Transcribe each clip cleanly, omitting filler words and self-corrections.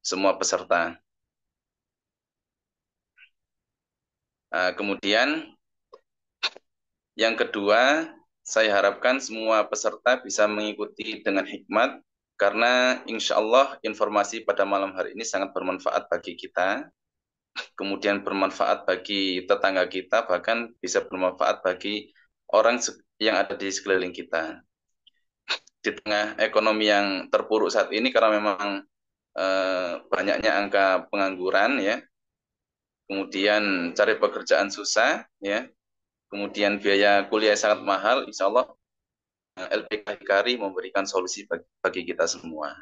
semua peserta. Kemudian yang kedua, saya harapkan semua peserta bisa mengikuti dengan hikmat, karena insya Allah informasi pada malam hari ini sangat bermanfaat bagi kita, kemudian bermanfaat bagi tetangga kita, bahkan bisa bermanfaat bagi orang yang ada di sekeliling kita. Di tengah ekonomi yang terpuruk saat ini, karena memang banyaknya angka pengangguran, ya, kemudian cari pekerjaan susah, ya, kemudian biaya kuliah sangat mahal, insya Allah LPK Hikari memberikan solusi bagi kita semua.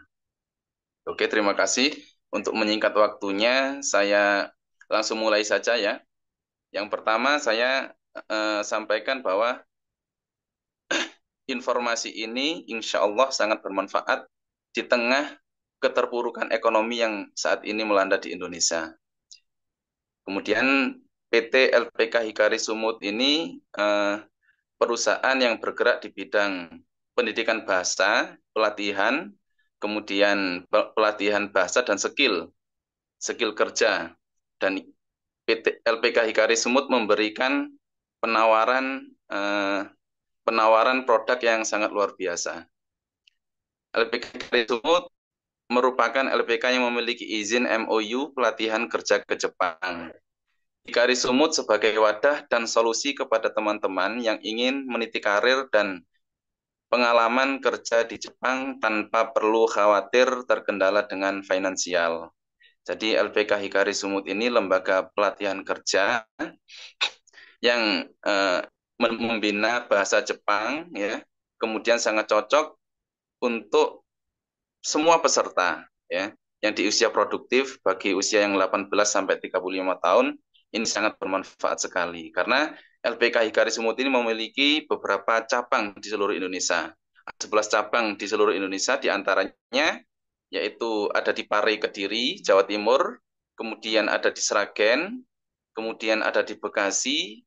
Oke, terima kasih. Untuk menyingkat waktunya, saya langsung mulai saja ya. Yang pertama, saya sampaikan bahwa informasi ini insya Allah sangat bermanfaat di tengah keterpurukan ekonomi yang saat ini melanda di Indonesia. Kemudian PT LPK Hikari Sumut ini perusahaan yang bergerak di bidang pendidikan bahasa, pelatihan, kemudian pelatihan bahasa dan skill kerja. Dan PT LPK Hikari Sumut memberikan penawaran penawaran produk yang sangat luar biasa. LPK Hikari Sumut merupakan LPK yang memiliki izin MOU pelatihan kerja ke Jepang. Hikari Sumut sebagai wadah dan solusi kepada teman-teman yang ingin meniti karir dan pengalaman kerja di Jepang tanpa perlu khawatir terkendala dengan finansial. Jadi LPK Hikari Sumut ini lembaga pelatihan kerja yang membina bahasa Jepang, ya, kemudian sangat cocok untuk semua peserta, ya, yang di usia produktif. Bagi usia yang 18 sampai 35 tahun ini sangat bermanfaat sekali, karena LPK Hikari Sumut ini memiliki beberapa cabang di seluruh Indonesia. 11 cabang di seluruh Indonesia, diantaranya yaitu ada di Pare, Kediri, Jawa Timur, kemudian ada di Sragen, kemudian ada di Bekasi,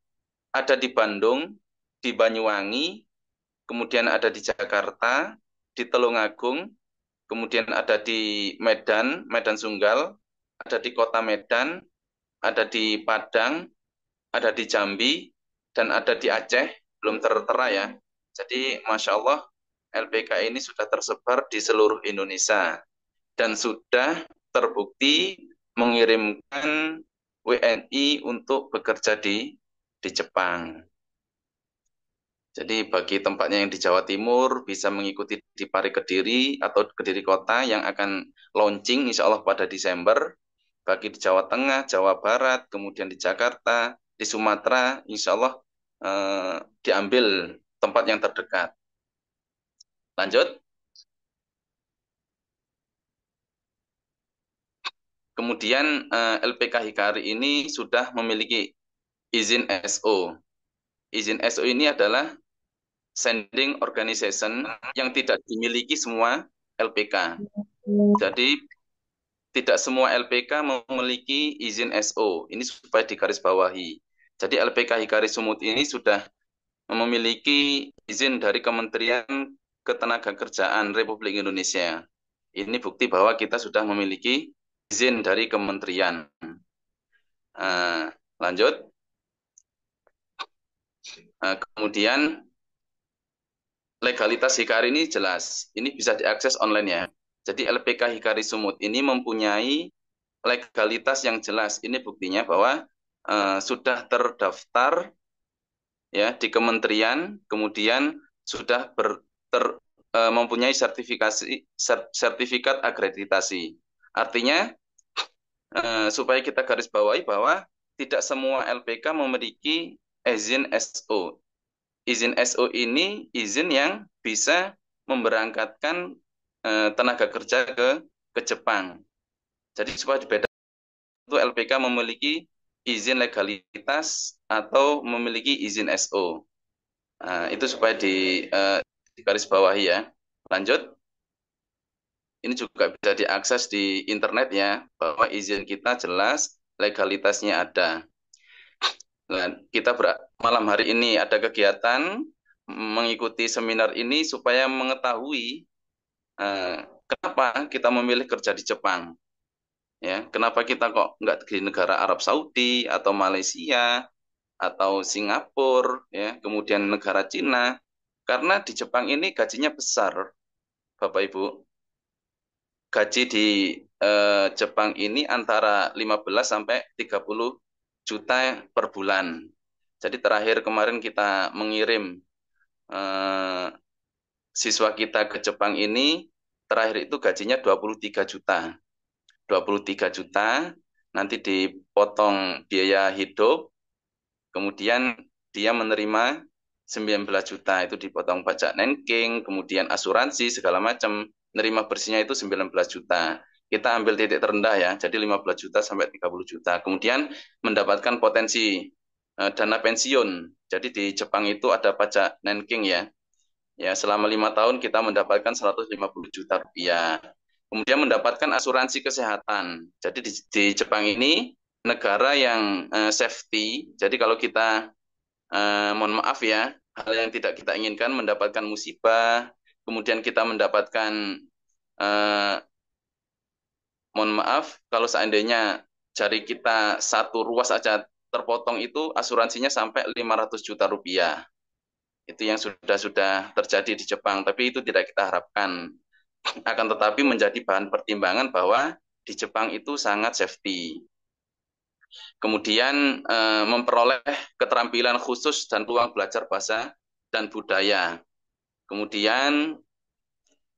ada di Bandung, di Banyuwangi, kemudian ada di Jakarta, di Tulungagung, kemudian ada di Medan, Medan Sunggal, ada di Kota Medan, ada di Padang, ada di Jambi, dan ada di Aceh, belum tertera ya. Jadi Masya Allah, LPK ini sudah tersebar di seluruh Indonesia dan sudah terbukti mengirimkan WNI untuk bekerja di Jepang. Jadi bagi tempatnya yang di Jawa Timur bisa mengikuti di Pari Kediri atau Kediri Kota yang akan launching insya Allah pada Desember. Bagi di Jawa Tengah, Jawa Barat, kemudian di Jakarta, di Sumatera, insya Allah diambil tempat yang terdekat. Lanjut. Kemudian LPK Hikari ini sudah memiliki izin SO. Izin SO ini adalah sending organization yang tidak dimiliki semua LPK. Jadi tidak semua LPK memiliki izin SO. Ini supaya digarisbawahi. Jadi LPK Hikari Sumut ini sudah memiliki izin dari Kementerian Ketenagakerjaan Republik Indonesia. Ini bukti bahwa kita sudah memiliki izin dari kementerian. Lanjut. Kemudian legalitas Hikari ini jelas. Ini bisa diakses online ya. Jadi LPK Hikari Sumut ini mempunyai legalitas yang jelas. Ini buktinya bahwa sudah terdaftar ya di kementerian, kemudian sudah mempunyai sertifikat akreditasi. Artinya supaya kita garis bawahi bahwa tidak semua LPK memiliki izin SO. Izin SO ini izin yang bisa memberangkatkan tenaga kerja ke Jepang. Jadi supaya dibedakan, itu LPK memiliki izin legalitas atau memiliki izin SO. Itu supaya digarisbawahi ya. Lanjut. Ini juga bisa diakses di internet ya, bahwa izin kita jelas, legalitasnya ada. Nah, kita malam hari ini ada kegiatan mengikuti seminar ini supaya mengetahui kenapa kita memilih kerja di Jepang. Ya, kenapa kita kok nggak di negara Arab Saudi atau Malaysia atau Singapura, ya, kemudian negara Cina? Karena di Jepang ini gajinya besar, Bapak Ibu. Gaji di Jepang ini antara 15 sampai 30 juta per bulan. Jadi terakhir kemarin kita mengirim eh, siswa kita ke Jepang ini, terakhir itu gajinya 23 juta. 23 juta, nanti dipotong biaya hidup, kemudian dia menerima 19 juta, itu dipotong pajak Nenking, kemudian asuransi, segala macam. Nerima bersihnya itu 19 juta. Kita ambil titik terendah ya, jadi 15 juta sampai 30 juta. Kemudian mendapatkan potensi dana pensiun. Jadi di Jepang itu ada pajak Nenking ya. Ya, selama 5 tahun kita mendapatkan 150 juta rupiah. Kemudian mendapatkan asuransi kesehatan. Jadi di Jepang ini negara yang safety. Jadi kalau kita, mohon maaf ya, hal yang tidak kita inginkan mendapatkan musibah, kemudian kita mendapatkan, eh, mohon maaf, kalau seandainya jari kita satu ruas aja terpotong itu asuransinya sampai 500 juta rupiah. Itu yang sudah terjadi di Jepang, tapi itu tidak kita harapkan. Akan tetapi menjadi bahan pertimbangan bahwa di Jepang itu sangat safety. Kemudian memperoleh keterampilan khusus dan peluang belajar bahasa dan budaya. Kemudian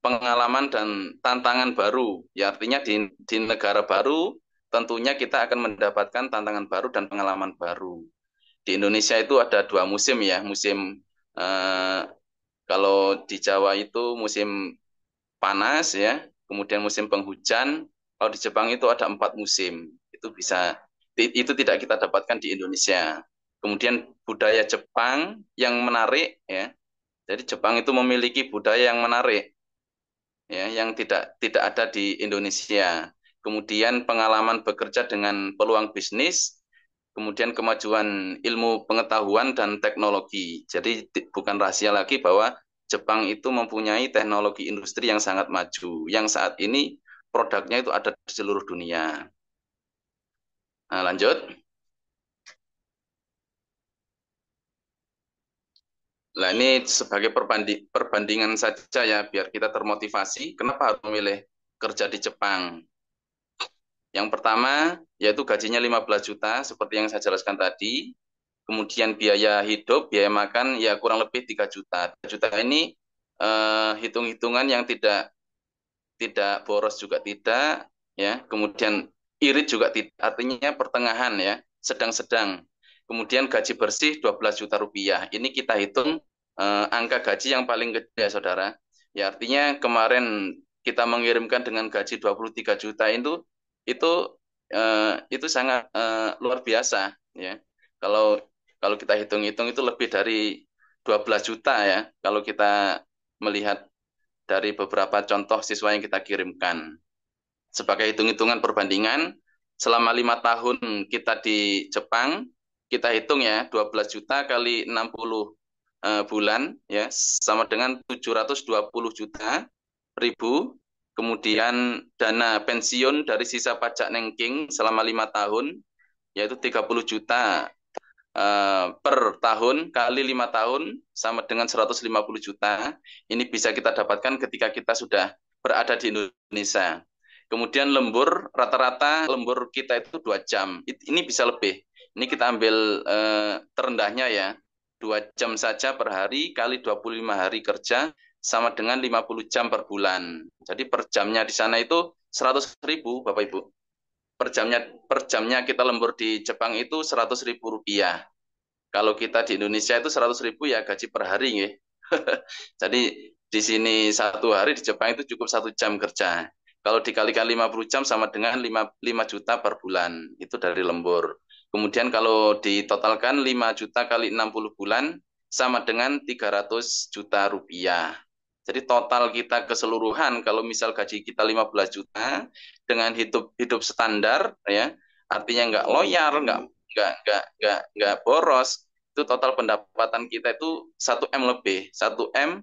pengalaman dan tantangan baru. Ya artinya di negara baru tentunya kita akan mendapatkan tantangan baru dan pengalaman baru. Di Indonesia itu ada 2 musim ya, musim eh, kalau di Jawa itu musim panas ya, kemudian musim penghujan. Kalau di Jepang itu ada 4 musim. Itu tidak kita dapatkan di Indonesia. Kemudian budaya Jepang yang menarik ya. Jadi Jepang itu memiliki budaya yang menarik ya, yang tidak tidak ada di Indonesia. Kemudian pengalaman bekerja dengan peluang bisnis, kemudian kemajuan ilmu pengetahuan dan teknologi. Jadi bukan rahasia lagi bahwa Jepang itu mempunyai teknologi industri yang sangat maju, yang saat ini produknya itu ada di seluruh dunia. Nah, lanjut. Nah, ini sebagai perbandingan saja ya, biar kita termotivasi. Kenapa harus memilih kerja di Jepang? Yang pertama, yaitu gajinya 15 juta, seperti yang saya jelaskan tadi. Kemudian biaya hidup, biaya makan, ya kurang lebih 3 juta. 3 juta ini hitung-hitungan yang tidak tidak boros juga tidak, ya. Kemudian irit juga tidak, artinya pertengahan ya, sedang-sedang. Kemudian gaji bersih 12 juta rupiah. Ini kita hitung angka gaji yang paling gede ya, Saudara. Ya artinya kemarin kita mengirimkan dengan gaji 23 juta itu itu sangat luar biasa ya. Kalau kalau kita hitung-hitung itu lebih dari 12 juta ya kalau kita melihat dari beberapa contoh siswa yang kita kirimkan. Sebagai hitung-hitungan perbandingan, selama 5 tahun kita di Jepang, kita hitung ya 12 juta kali 60 bulan ya sama dengan 720 juta ribu. Kemudian dana pensiun dari sisa pajak Nengking selama 5 tahun yaitu 30 juta per tahun kali 5 tahun sama dengan 150 juta. Ini bisa kita dapatkan ketika kita sudah berada di Indonesia. Kemudian lembur, rata-rata lembur kita itu 2 jam. Ini bisa lebih. Ini kita ambil terendahnya ya. 2 jam saja per hari kali 25 hari kerja sama dengan 50 jam per bulan. Jadi per jamnya di sana itu 100.000 Bapak Ibu. Per jamnya kita lembur di Jepang itu 100.000 rupiah. Kalau kita di Indonesia itu 100.000 ya gaji per hari ya. Jadi di sini 1 hari, di Jepang itu cukup 1 jam kerja. Kalau dikalikan 50 jam sama dengan 5 juta per bulan. Itu dari lembur. Kemudian kalau ditotalkan 5 juta kali 60 bulan sama dengan 300 juta rupiah. Jadi total kita keseluruhan kalau misal gaji kita 15 juta dengan hidup hidup standar ya, artinya nggak loyal, nggak boros, itu total pendapatan kita itu 1 M lebih, 1 M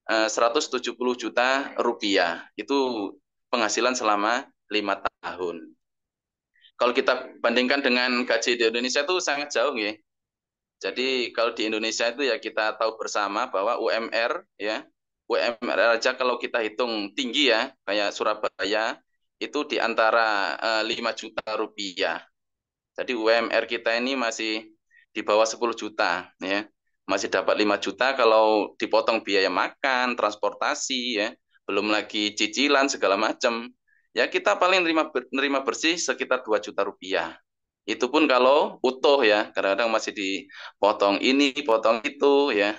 170 juta rupiah. Itu penghasilan selama 5 tahun. Kalau kita bandingkan dengan gaji di Indonesia itu sangat jauh ya. Jadi kalau di Indonesia itu ya kita tahu bersama bahwa UMR ya, UMR aja kalau kita hitung tinggi ya, kayak Surabaya itu di antara 5 juta rupiah. Jadi UMR kita ini masih di bawah 10 juta ya. Masih dapat 5 juta kalau dipotong biaya makan, transportasi ya, belum lagi cicilan segala macam. Ya kita paling nerima bersih sekitar 2 juta rupiah. Itu pun kalau utuh ya, kadang-kadang masih dipotong ini, potong itu ya.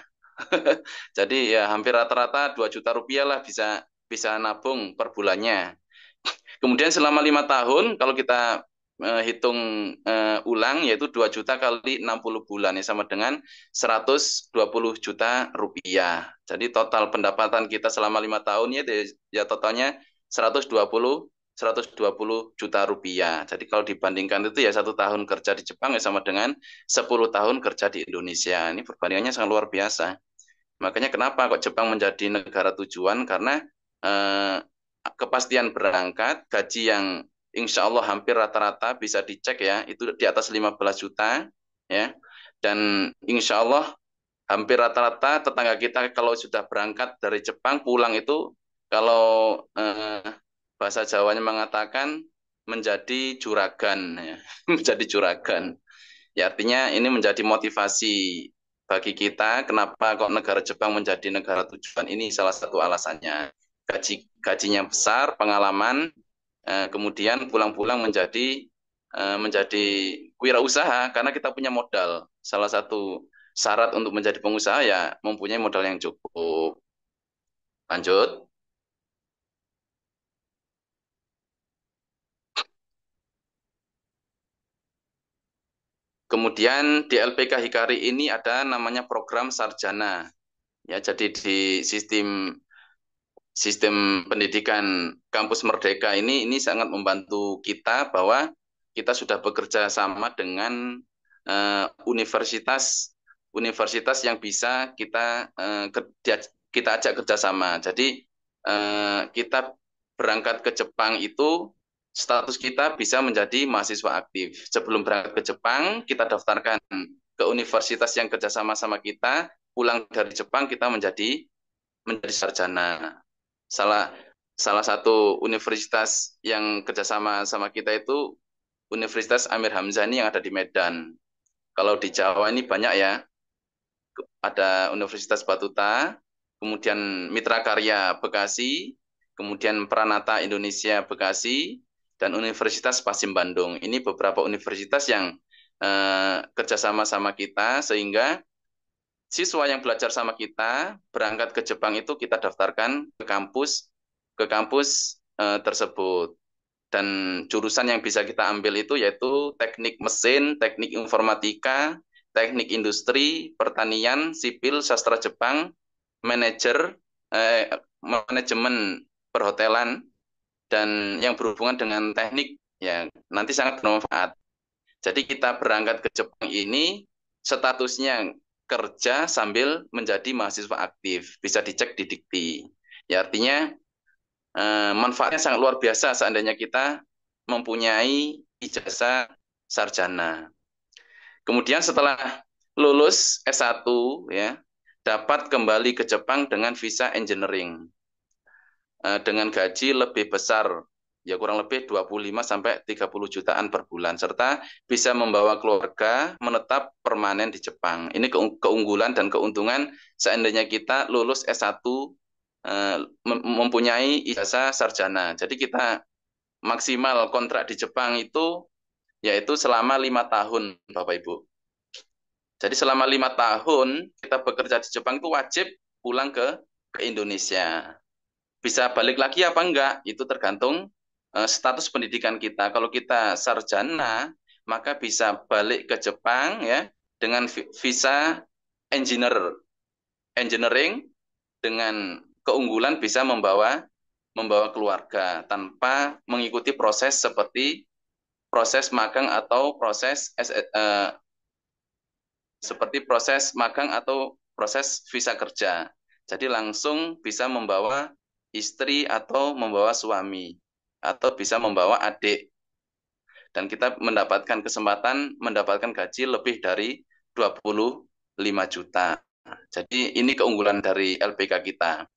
Jadi ya hampir rata-rata 2 juta rupiah lah bisa bisa nabung per bulannya. Kemudian selama 5 tahun, kalau kita hitung ulang, yaitu 2 juta kali 60 bulan, ya sama dengan 120 juta rupiah. Jadi total pendapatan kita selama 5 tahun ya totalnya 120 120 juta rupiah. Jadi kalau dibandingkan itu ya 1 tahun kerja di Jepang ya sama dengan 10 tahun kerja di Indonesia. Ini perbandingannya sangat luar biasa. Makanya kenapa kok Jepang menjadi negara tujuan? Karena eh, kepastian berangkat, gaji yang insya Allah hampir rata-rata bisa dicek ya, itu di atas 15 juta ya. Dan insya Allah hampir rata-rata tetangga kita kalau sudah berangkat dari Jepang pulang itu kalau bahasa Jawanya mengatakan menjadi juragan ya, menjadi juragan. Ya, artinya ini menjadi motivasi bagi kita kenapa kok negara Jepang menjadi negara tujuan. Ini salah satu alasannya. Gajinya besar, pengalaman, kemudian pulang-pulang menjadi wirausaha karena kita punya modal. Salah satu syarat untuk menjadi pengusaha ya mempunyai modal yang cukup. Lanjut. Kemudian di LPK Hikari ini ada namanya program sarjana. Ya, jadi di sistem pendidikan kampus Merdeka ini sangat membantu kita bahwa kita sudah bekerja sama dengan universitas yang bisa kita ajak kerjasama. Jadi kita berangkat ke Jepang itu status kita bisa menjadi mahasiswa aktif. Sebelum berangkat ke Jepang, kita daftarkan ke universitas yang kerjasama sama kita. Pulang dari Jepang kita menjadi sarjana. Salah salah satu universitas yang kerjasama sama kita itu Universitas Amir Hamzani yang ada di Medan. Kalau di Jawa ini banyak ya, ada Universitas Batuta, kemudian Mitra Karya Bekasi, kemudian Pranata Indonesia Bekasi, dan Universitas Pasim Bandung. Ini beberapa universitas yang kerjasama sama kita, sehingga siswa yang belajar sama kita berangkat ke Jepang itu kita daftarkan ke kampus tersebut. Dan jurusan yang bisa kita ambil itu yaitu teknik mesin, teknik informatika, teknik industri, pertanian, sipil, sastra Jepang, manajer, manajemen perhotelan, dan yang berhubungan dengan teknik ya nanti sangat bermanfaat. Jadi kita berangkat ke Jepang ini statusnya kerja sambil menjadi mahasiswa aktif, bisa dicek di Dikti. Ya artinya manfaatnya sangat luar biasa seandainya kita mempunyai ijazah sarjana. Kemudian setelah lulus S1 ya, dapat kembali ke Jepang dengan visa engineering dengan gaji lebih besar ya kurang lebih 25 sampai 30 jutaan per bulan serta bisa membawa keluarga menetap permanen di Jepang. Ini keunggulan dan keuntungan seandainya kita lulus S1 mempunyai ijazah sarjana. Jadi kita maksimal kontrak di Jepang itu yaitu selama 5 tahun, Bapak Ibu. Jadi selama 5 tahun kita bekerja di Jepang itu wajib pulang ke Indonesia. Bisa balik lagi apa enggak? Itu tergantung status pendidikan kita. Kalau kita sarjana, maka bisa balik ke Jepang ya dengan visa engineering dengan keunggulan bisa membawa keluarga tanpa mengikuti proses seperti proses magang atau proses visa kerja. Jadi langsung bisa membawa istri atau membawa suami atau bisa membawa adik. dan kita mendapatkan kesempatan mendapatkan gaji lebih dari 25 juta. Jadi ini keunggulan dari LPK kita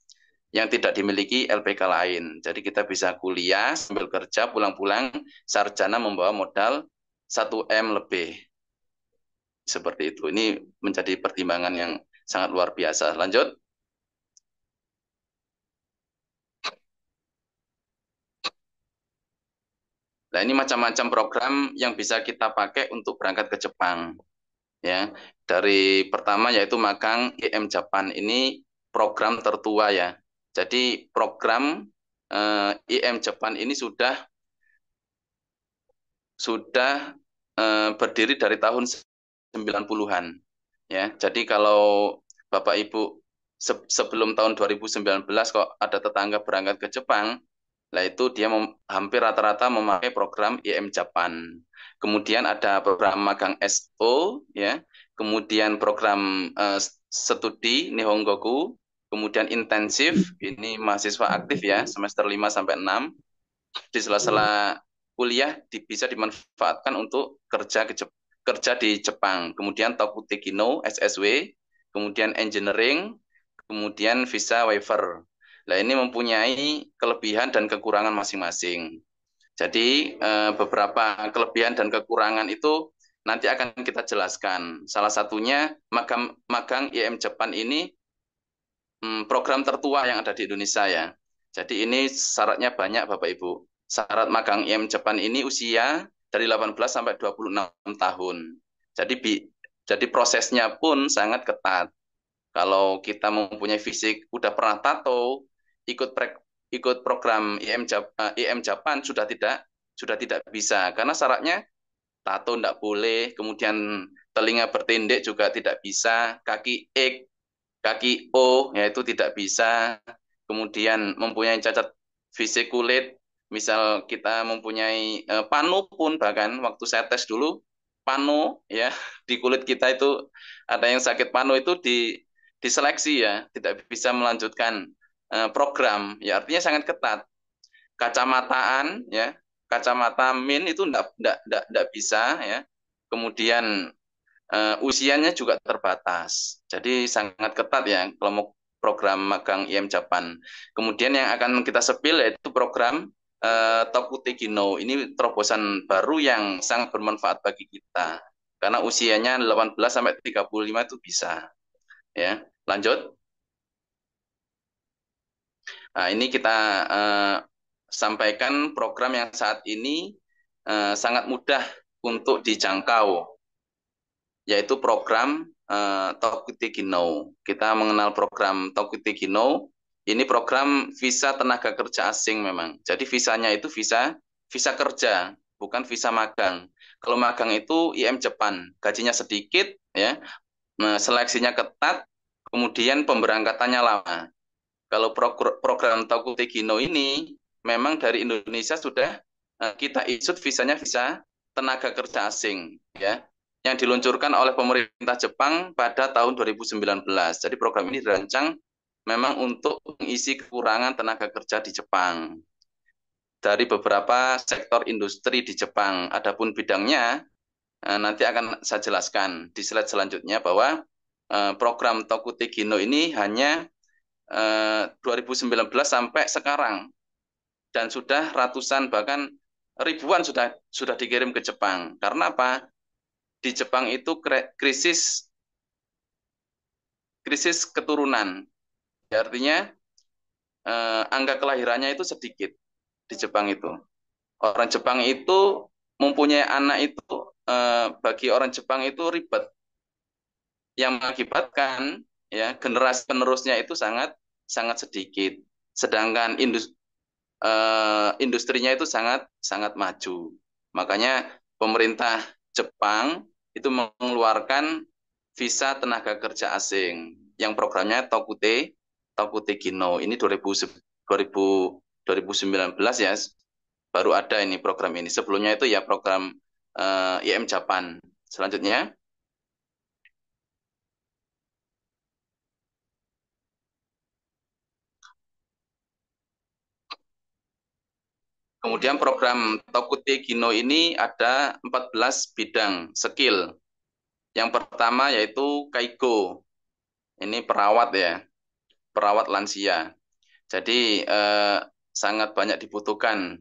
yang tidak dimiliki LPK lain. Jadi kita bisa kuliah sambil kerja, pulang-pulang sarjana membawa modal 1 M lebih. Seperti itu. Ini menjadi pertimbangan yang sangat luar biasa. Lanjut. Nah, ini macam-macam program yang bisa kita pakai untuk berangkat ke Jepang. Ya, dari pertama yaitu magang IM Japan. Ini program tertua ya. Jadi program IM Japan ini sudah berdiri dari tahun 90-an. Ya, jadi kalau Bapak Ibu sebelum tahun 2019 kok ada tetangga berangkat ke Jepang, lah itu dia hampir rata-rata memakai program IM Japan. Kemudian ada program magang SO, ya. Kemudian program studi Nihongoku, kemudian intensif, ini mahasiswa aktif ya, semester 5 sampai 6. Di sela-sela kuliah bisa dimanfaatkan untuk kerja di Jepang. Kemudian Tokuteki no SSW, kemudian engineering, kemudian visa waiver. Nah, ini mempunyai kelebihan dan kekurangan masing-masing. Jadi, beberapa kelebihan dan kekurangan itu nanti akan kita jelaskan. Salah satunya magang IM Jepang ini program tertua yang ada di Indonesia ya. Jadi ini syaratnya banyak Bapak Ibu. Syarat magang IM Jepang ini usia dari 18 sampai 26 tahun. Jadi prosesnya pun sangat ketat. Kalau kita mempunyai fisik, udah pernah tato, ikut program IM Japan sudah tidak bisa karena syaratnya tato tidak boleh, kemudian telinga bertindih juga tidak bisa, kaki O yaitu tidak bisa, kemudian mempunyai cacat fisik kulit, misal kita mempunyai panu pun bahkan waktu saya tes dulu panu ya di kulit kita itu ada yang sakit panu itu diseleksi ya, tidak bisa melanjutkan program, ya artinya sangat ketat. Kacamataan ya, kacamata min itu enggak bisa ya. Kemudian usianya juga terbatas. Jadi sangat ketat ya kalau mau program magang IM Japan. Kemudian yang akan kita sepil yaitu program Tokuteki no. Ini terobosan baru yang sangat bermanfaat bagi kita. Karena usianya 18 sampai 35 itu bisa. Ya, lanjut. Nah, ini kita sampaikan program yang saat ini sangat mudah untuk dijangkau, yaitu program Tokuteki no. Kita mengenal program Tokuteki no. Ini program visa tenaga kerja asing memang. Jadi visanya itu visa visa kerja, bukan visa magang. Kalau magang itu IM Jepang, gajinya sedikit ya. Nah, seleksinya ketat, kemudian pemberangkatannya lama. Kalau program Tokuteki no ini memang dari Indonesia sudah kita isut visanya visa tenaga kerja asing ya, yang diluncurkan oleh pemerintah Jepang pada tahun 2019. Jadi program ini dirancang memang untuk mengisi kekurangan tenaga kerja di Jepang dari beberapa sektor industri di Jepang. Adapun bidangnya nanti akan saya jelaskan di slide selanjutnya bahwa program Tokuteki no ini hanya 2019 sampai sekarang dan sudah ratusan bahkan ribuan sudah dikirim ke Jepang. Karena apa? Di Jepang itu krisis krisis keturunan. Ya, artinya angka kelahirannya itu sedikit di Jepang itu. Orang Jepang itu mempunyai anak itu bagi orang Jepang itu ribet, yang mengakibatkan ya generasi penerusnya itu sangat sangat sedikit. Sedangkan industrinya itu sangat sangat maju. Makanya pemerintah Jepang itu mengeluarkan visa tenaga kerja asing yang programnya Tokuteki no. Ini 2019 ya, baru ada ini program ini. Sebelumnya itu ya program IM Japan. Selanjutnya, Kemudian program Tokute Gino ini ada 14 bidang skill. Yang pertama yaitu Kaigo. Ini perawat ya, perawat lansia. Jadi sangat banyak dibutuhkan.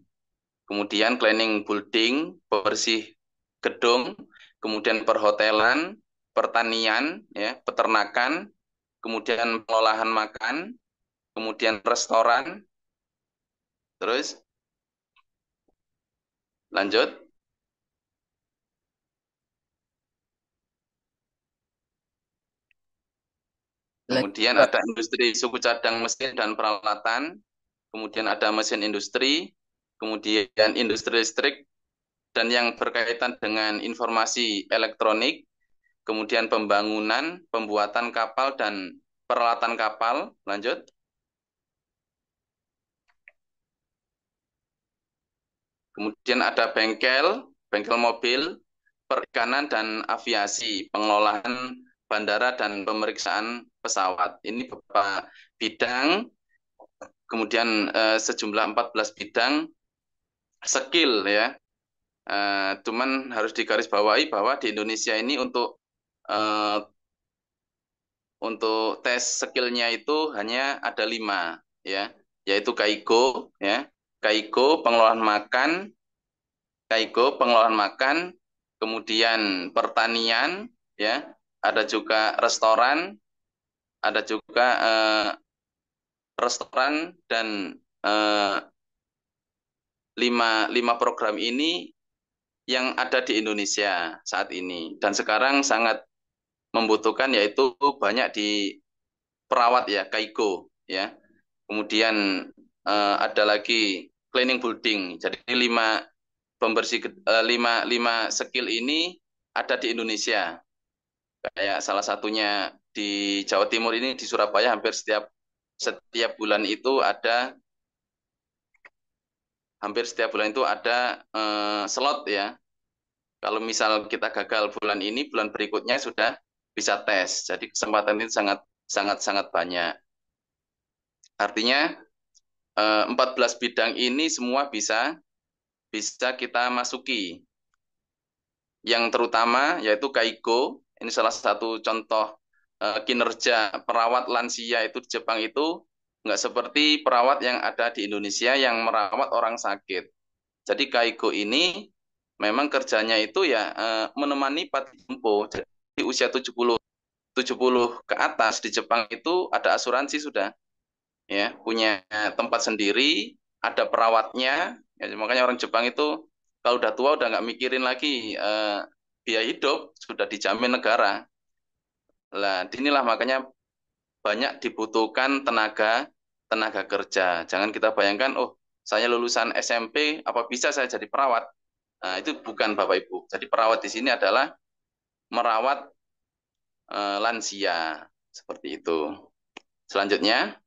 Kemudian cleaning building, bersih gedung, kemudian perhotelan, pertanian, ya, peternakan, kemudian pengolahan makan, kemudian restoran, terus lanjut. Kemudian Lanjut. ada industri suku cadang mesin dan peralatan, kemudian ada mesin industri, kemudian industri listrik, dan yang berkaitan dengan informasi elektronik, kemudian pembangunan, pembuatan kapal, dan peralatan kapal. Lanjut. Kemudian ada bengkel, bengkel mobil, perikanan dan aviasi, pengelolaan bandara dan pemeriksaan pesawat. Ini beberapa bidang, kemudian sejumlah 14 bidang skill ya. Cuman harus digarisbawahi bahwa di Indonesia ini eh, untuk tes skillnya itu hanya ada 5 ya, yaitu Kaigo ya, Kaigo pengelolaan makan, kemudian pertanian ya, ada juga restoran, ada juga restoran dan eh, lima program ini yang ada di Indonesia saat ini dan sekarang sangat membutuhkan yaitu banyak di perawat ya, Kaigo ya. Kemudian ada lagi cleaning building. Jadi lima lima skill ini ada di Indonesia. Kayak salah satunya di Jawa Timur ini di Surabaya setiap bulan itu ada slot ya. Kalau misal kita gagal bulan ini, bulan berikutnya sudah bisa tes. Jadi kesempatan itu sangat sangat sangat banyak. Artinya 14 bidang ini semua bisa bisa kita masuki. Yang terutama yaitu Kaigo, ini salah satu contoh kinerja perawat lansia itu di Jepang itu nggak seperti perawat yang ada di Indonesia yang merawat orang sakit. Jadi Kaigo ini memang kerjanya itu ya menemani Pati Jompo. Jadi usia 70 ke atas di Jepang itu ada asuransi sudah ya, punya tempat sendiri, ada perawatnya. Ya, makanya orang Jepang itu kalau udah tua udah nggak mikirin lagi biaya hidup, sudah dijamin negara. Lah, inilah makanya banyak dibutuhkan tenaga tenaga kerja. Jangan kita bayangkan, oh saya lulusan SMP, apa bisa saya jadi perawat? Nah, itu bukan Bapak Ibu. Jadi perawat di sini adalah merawat lansia seperti itu. Selanjutnya,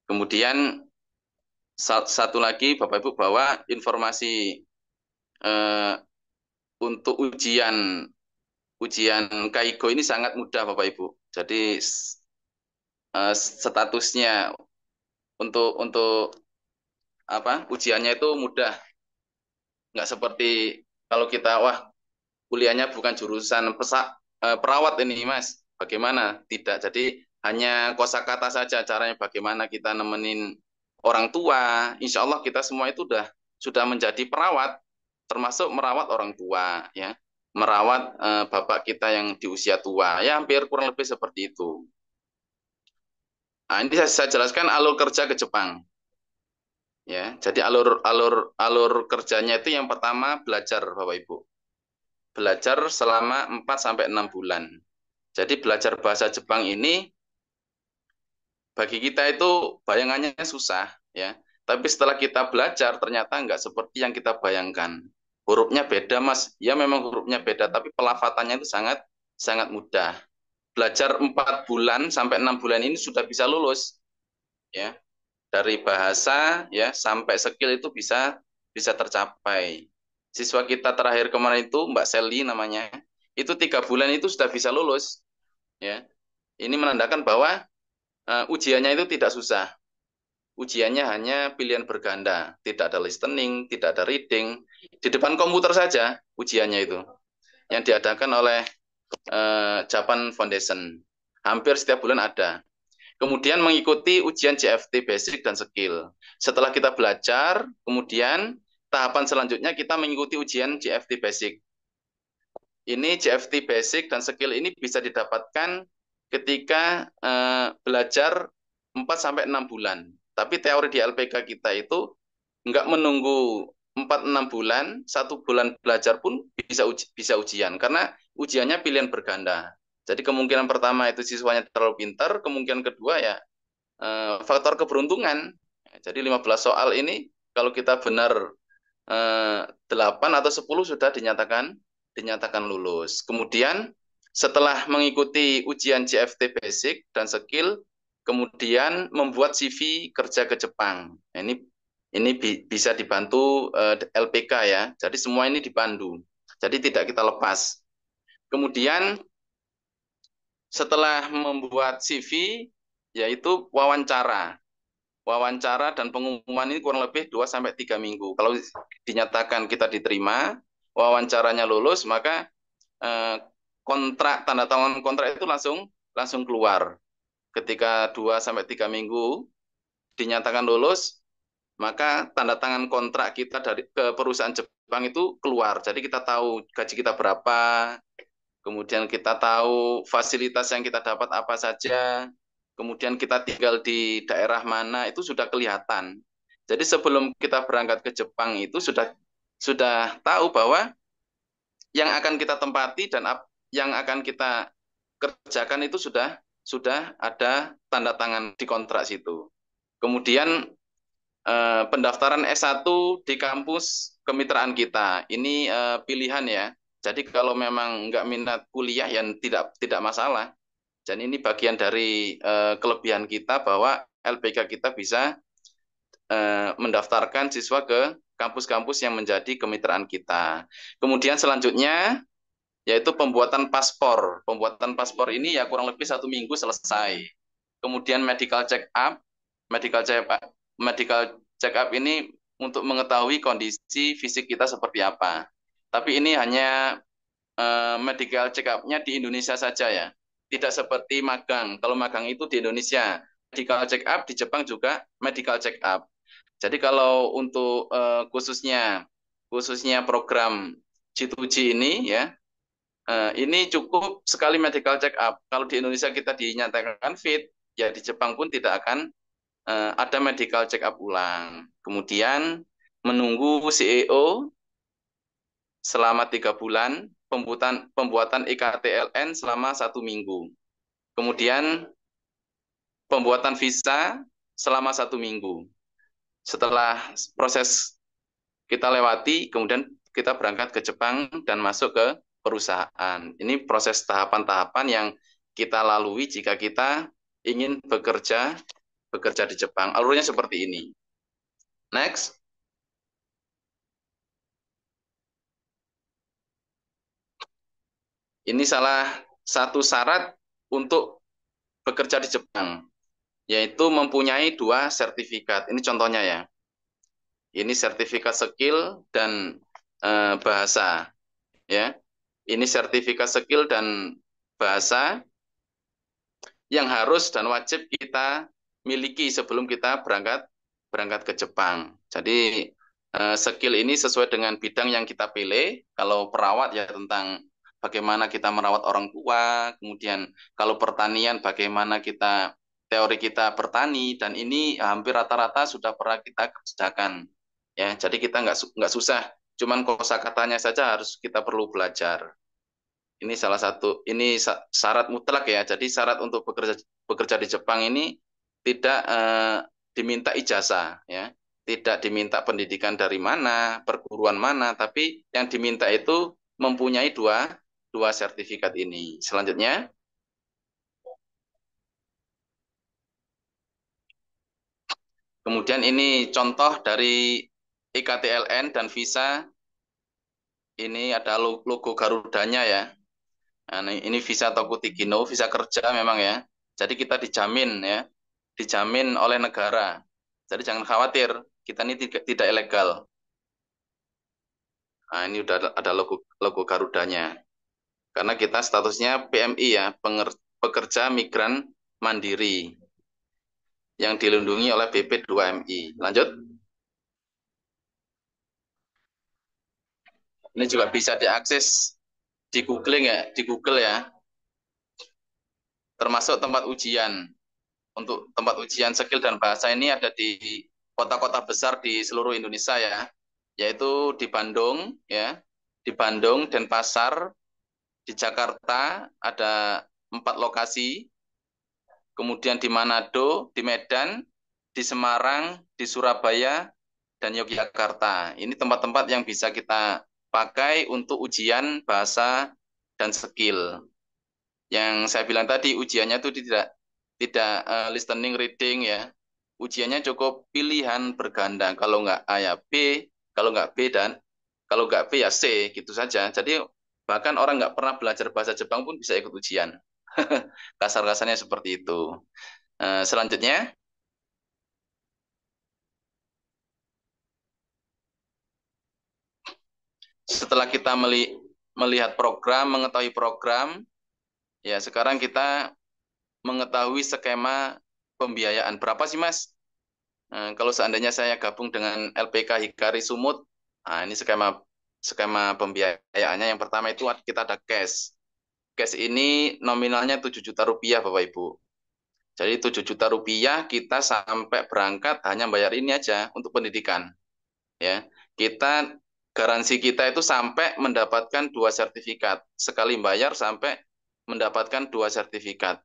kemudian satu lagi Bapak Ibu bahwa informasi eh, untuk ujian ujian Kaigo ini sangat mudah Bapak Ibu. Jadi statusnya untuk apa ujiannya itu mudah, nggak seperti kalau kita wah kuliahnya bukan jurusan perawat ini Mas, bagaimana? Tidak. Jadi hanya kosakata saja caranya bagaimana kita nemenin orang tua. Insya Allah kita semua itu sudah menjadi perawat, termasuk merawat orang tua ya, merawat bapak kita yang di usia tua ya hampir kurang lebih seperti itu. Nah, ini saya jelaskan alur kerja ke Jepang ya. Jadi alur alur alur kerjanya itu yang pertama belajar Bapak Ibu. Belajar selama 4 sampai 6 bulan. Jadi belajar bahasa Jepang ini bagi kita itu bayangannya susah ya. Tapi setelah kita belajar ternyata nggak seperti yang kita bayangkan. Hurufnya beda Mas. Ya memang hurufnya beda tapi pelafatannya itu sangat sangat mudah. Belajar 4 bulan sampai 6 bulan ini sudah bisa lulus ya. Dari bahasa ya sampai skill itu bisa bisa tercapai. Siswa kita terakhir kemarin itu Mbak Seli namanya, itu 3 bulan itu sudah bisa lulus. ya. Ini menandakan bahwa ujiannya itu tidak susah. Ujiannya hanya pilihan berganda, tidak ada listening, tidak ada reading. Di depan komputer saja ujiannya itu, yang diadakan oleh Japan Foundation. Hampir setiap bulan ada. Kemudian mengikuti ujian JFT Basic dan Skill. Setelah kita belajar, kemudian tahapan selanjutnya kita mengikuti ujian JFT Basic. Ini JFT Basic dan Skill ini bisa didapatkan ketika belajar 4 sampai 6 bulan. Tapi teori di LPK kita itu nggak menunggu 4 6 bulan, 1 bulan belajar pun bisa ujian karena ujiannya pilihan berganda. Jadi kemungkinan pertama itu siswanya terlalu pintar, kemungkinan kedua ya faktor keberuntungan. Jadi 15 soal ini kalau kita benar 8 atau 10 sudah dinyatakan lulus. Kemudian setelah mengikuti ujian JFT Basic dan Skill, kemudian membuat CV kerja ke Jepang. Nah, ini bisa dibantu LPK ya. Jadi semua ini dipandu. Jadi tidak kita lepas. Kemudian setelah membuat CV, yaitu wawancara. Wawancara dan pengumuman ini kurang lebih 2 sampai 3 minggu. Kalau dinyatakan kita diterima, wawancaranya lulus, maka eh, tanda tangan kontrak itu langsung keluar. Ketika 2 sampai 3 minggu dinyatakan lulus, maka tanda tangan kontrak kita dari ke perusahaan Jepang itu keluar. Jadi kita tahu gaji kita berapa, kemudian kita tahu fasilitas yang kita dapat apa saja, kemudian kita tinggal di daerah mana itu sudah kelihatan. Jadi sebelum kita berangkat ke Jepang itu sudah tahu bahwa yang akan kita tempati dan yang akan kita kerjakan itu sudah ada tanda tangan di kontrak situ. Kemudian pendaftaran S1 di kampus kemitraan kita. Ini pilihan ya. Jadi kalau memang nggak minat kuliah ya tidak masalah. Dan ini bagian dari kelebihan kita bahwa LPK kita bisa mendaftarkan siswa ke kampus-kampus yang menjadi kemitraan kita. Kemudian selanjutnya yaitu pembuatan paspor. Pembuatan paspor ini ya kurang lebih 1 minggu selesai. Kemudian medical check up ini untuk mengetahui kondisi fisik kita seperti apa. Tapi ini hanya medical check up-nya di Indonesia saja ya. Tidak seperti magang. Kalau magang itu di Indonesia, medical check up di Jepang juga medical check up. Jadi kalau untuk khususnya program G2G ini ya, ini cukup sekali medical check up. Kalau di Indonesia kita dinyatakan fit, ya di Jepang pun tidak akan ada medical check up ulang. Kemudian menunggu CEO selama 3 bulan, pembuatan IKTLN selama 1 minggu. Kemudian pembuatan visa selama 1 minggu. Setelah proses kita lewati, kemudian kita berangkat ke Jepang dan masuk ke perusahaan. Ini proses tahapan-tahapan yang kita lalui jika kita ingin bekerja di Jepang. Alurnya seperti ini. Next. Ini salah satu syarat untuk bekerja di Jepang, yaitu mempunyai 2 sertifikat. Ini contohnya ya. Ini sertifikat skill dan bahasa. Ya, ini sertifikat skill dan bahasa yang harus dan wajib kita miliki sebelum kita berangkat ke Jepang. Jadi skill ini sesuai dengan bidang yang kita pilih. Kalau perawat ya tentang bagaimana kita merawat orang tua, kemudian kalau pertanian bagaimana teori kita bertani, dan ini hampir rata-rata sudah pernah kita kerjakan. Ya, jadi kita nggak susah, cuman kosakatanya saja harus kita perlu belajar. Ini salah satu, ini syarat mutlak ya. Jadi syarat untuk bekerja di Jepang ini tidak diminta ijazah ya, tidak diminta pendidikan dari mana, perguruan mana, tapi yang diminta itu mempunyai dua sertifikat ini. Selanjutnya, kemudian ini contoh dari IKTLN dan visa. Ini ada logo Garudanya ya. Nah, ini visa Tokutigino, visa kerja memang ya. Jadi kita dijamin ya, dijamin oleh negara. Jadi jangan khawatir, kita ini tidak ilegal. Nah, ini udah ada logo logo Garudanya. Karena kita statusnya PMI ya, pekerja migran mandiri yang dilindungi oleh BP2MI. Lanjut, ini juga bisa diakses di Google ya, di Google ya, termasuk tempat ujian. Untuk tempat ujian skill dan bahasa ini ada di kota-kota besar di seluruh Indonesia ya, yaitu di Bandung ya, di Bandung, Denpasar, di Jakarta ada 4 lokasi, kemudian di Manado, di Medan, di Semarang, di Surabaya, dan Yogyakarta. Ini tempat-tempat yang bisa kita pakai untuk ujian bahasa dan skill. Yang saya bilang tadi ujiannya itu tidak listening reading ya. Ujiannya cukup pilihan berganda. Kalau nggak A ya B, kalau nggak B dan kalau nggak B ya C gitu saja. Jadi bahkan orang nggak pernah belajar bahasa Jepang pun bisa ikut ujian. Kasar-kasarnya seperti itu. Selanjutnya, setelah kita melihat program, mengetahui program, ya sekarang kita mengetahui skema pembiayaan. Berapa sih Mas? Kalau seandainya saya gabung dengan LPK Hikari Sumut, nah ini skema skema pembiayaannya. Yang pertama itu kita ada cash. Cash ini nominalnya 7 juta rupiah Bapak Ibu. Jadi 7 juta rupiah kita sampai berangkat hanya bayar ini aja untuk pendidikan. Ya, kita garansi kita itu sampai mendapatkan 2 sertifikat. Sekali bayar sampai mendapatkan 2 sertifikat.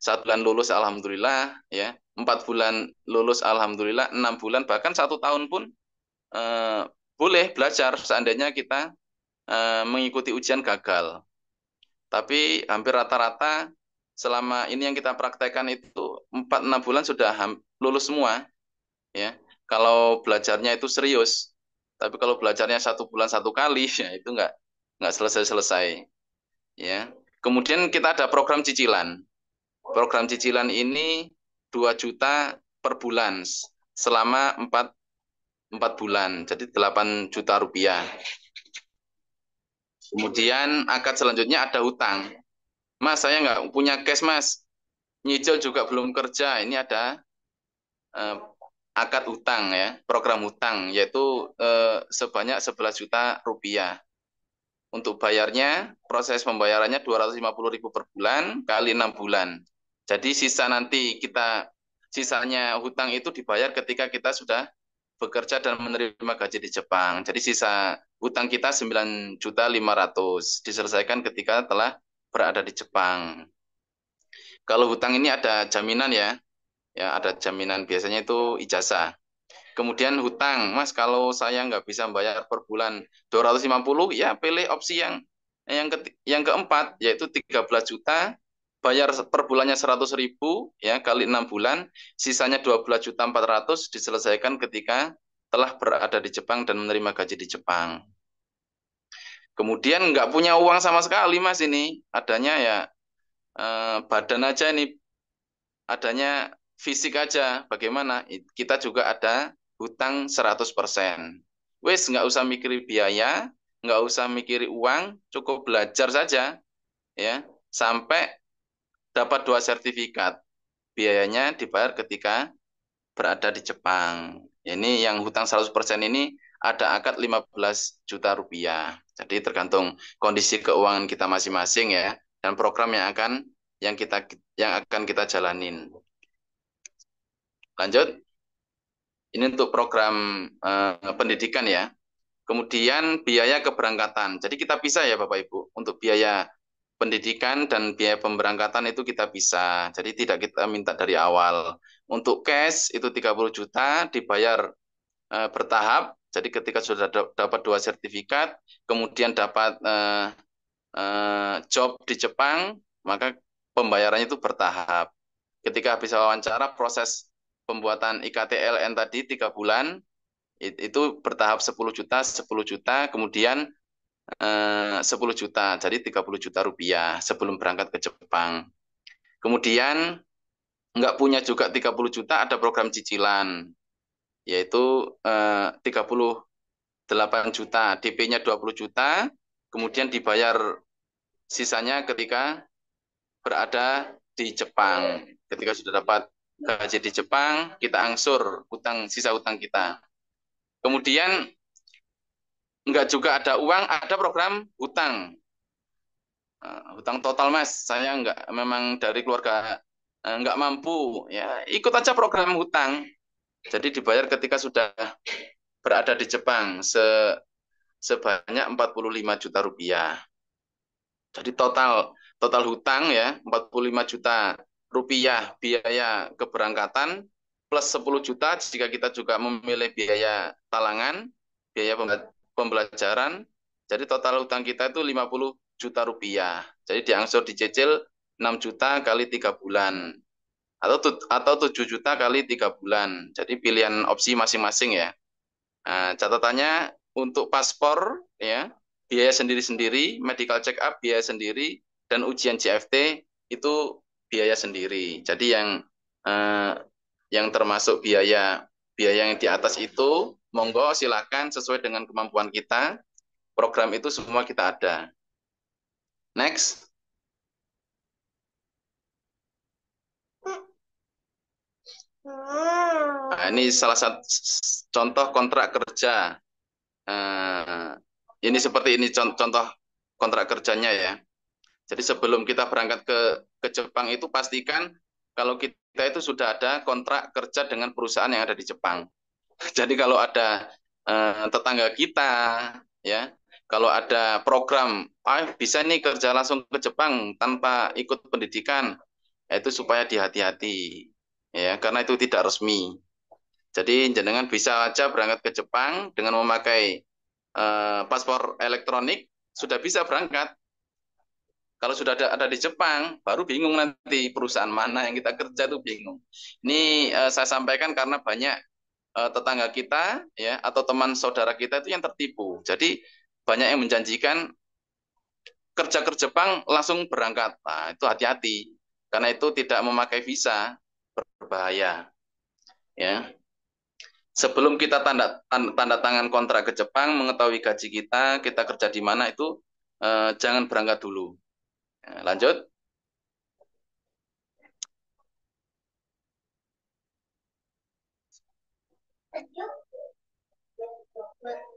1 bulan lulus alhamdulillah ya, 4 bulan lulus alhamdulillah, 6 bulan bahkan 1 tahun pun eh, boleh belajar seandainya kita mengikuti ujian gagal. Tapi hampir rata-rata selama ini yang kita praktekkan itu 4-6 bulan sudah lulus semua ya. Kalau belajarnya itu serius, tapi kalau belajarnya 1 bulan 1 kali ya itu nggak selesai-selesai ya. Kemudian kita ada program cicilan. Program cicilan ini 2 juta per bulan selama 4 bulan, jadi 8 juta rupiah. Kemudian akad selanjutnya ada hutang. Mas, saya nggak punya cash, Mas. Nyicil juga belum kerja. Ini ada eh, akad hutang ya, program hutang, yaitu sebanyak 11 juta rupiah. Untuk bayarnya, proses pembayarannya 250.000 per bulan kali 6 bulan. Jadi sisanya hutang itu dibayar ketika kita sudah bekerja dan menerima gaji di Jepang. Jadi sisa hutang kita 9.500.000 diselesaikan ketika telah berada di Jepang. Kalau hutang ini ada jaminan ya, ya ada jaminan biasanya itu ijazah. Kemudian hutang, Mas, kalau saya nggak bisa bayar per bulan 250, ya pilih opsi yang keempat, yaitu 13 juta, bayar per bulannya 100.000, ya kali 6 bulan, sisanya 12.400.000 diselesaikan ketika telah berada di Jepang dan menerima gaji di Jepang. Kemudian nggak punya uang sama sekali, Mas, ini. Adanya ya badan aja ini, adanya fisik aja. Bagaimana? Kita juga ada hutang 100%. Wes, nggak usah mikir biaya, nggak usah mikir uang, cukup belajar saja, ya, sampai dapat 2 sertifikat. Biayanya dibayar ketika berada di Jepang. Ini yang hutang 100% ini ada akad 15 juta rupiah. Jadi tergantung kondisi keuangan kita masing-masing ya, dan program yang akan kita jalanin. Lanjut, ini untuk program pendidikan ya. Kemudian biaya keberangkatan. Jadi kita bisa ya Bapak Ibu, untuk biaya pendidikan dan biaya pemberangkatan itu kita bisa. Jadi tidak kita minta dari awal. Untuk cash itu 30 juta dibayar bertahap. Jadi ketika sudah dapat 2 sertifikat, kemudian dapat job di Jepang, maka pembayarannya itu bertahap. Ketika habis wawancara, proses pembuatan IKTLN tadi 3 bulan, itu bertahap 10 juta, 10 juta, kemudian 10 juta, jadi 30 juta rupiah sebelum berangkat ke Jepang. Kemudian nggak punya juga 30 juta, ada program cicilan, yaitu 38 juta, DP-nya 20 juta, kemudian dibayar sisanya ketika berada di Jepang. Ketika sudah dapat gaji di Jepang, kita angsur sisa utang kita. Kemudian nggak juga ada uang, ada program hutang. Hutang total Mas, saya nggak, memang dari keluarga nggak mampu, ya ikut aja program hutang. Jadi dibayar ketika sudah berada di Jepang sebanyak 45 juta rupiah. Jadi total total hutang ya 45 juta rupiah biaya keberangkatan plus 10 juta jika kita juga memilih biaya talangan, biaya pembelajaran. Jadi total hutang kita itu 50 juta rupiah. Jadi diangsur dicicil 6 juta kali 3 bulan atau 7 juta kali 3 bulan. Jadi pilihan opsi masing-masing ya. Nah, catatannya untuk paspor ya, biaya sendiri-sendiri, medical check up biaya sendiri, dan ujian CFT itu biaya sendiri. Jadi eh, yang termasuk biaya biaya yang di atas itu, monggo silakan sesuai dengan kemampuan kita. Program itu semua kita ada. Next. Nah, ini salah satu contoh kontrak kerja. Eh, ini seperti ini contoh kontrak kerjanya ya. Jadi sebelum kita berangkat ke Jepang itu pastikan kalau kita itu sudah ada kontrak kerja dengan perusahaan yang ada di Jepang. Jadi kalau ada tetangga kita ya, kalau ada program, bisa nih kerja langsung ke Jepang tanpa ikut pendidikan, itu supaya dihati-hati ya, karena itu tidak resmi. Jadi jenengan bisa aja berangkat ke Jepang dengan memakai paspor elektronik, sudah bisa berangkat. Kalau sudah ada di Jepang, baru bingung nanti perusahaan mana yang kita kerja tuh bingung. Ini saya sampaikan karena banyak tetangga kita ya atau teman saudara kita itu yang tertipu. Jadi banyak yang menjanjikan kerja ke Jepang langsung berangkat. Nah, itu hati-hati karena itu tidak memakai visa, berbahaya ya. Sebelum kita tanda tangan kontrak ke Jepang, mengetahui gaji kita kerja di mana itu jangan berangkat dulu. Lanjut.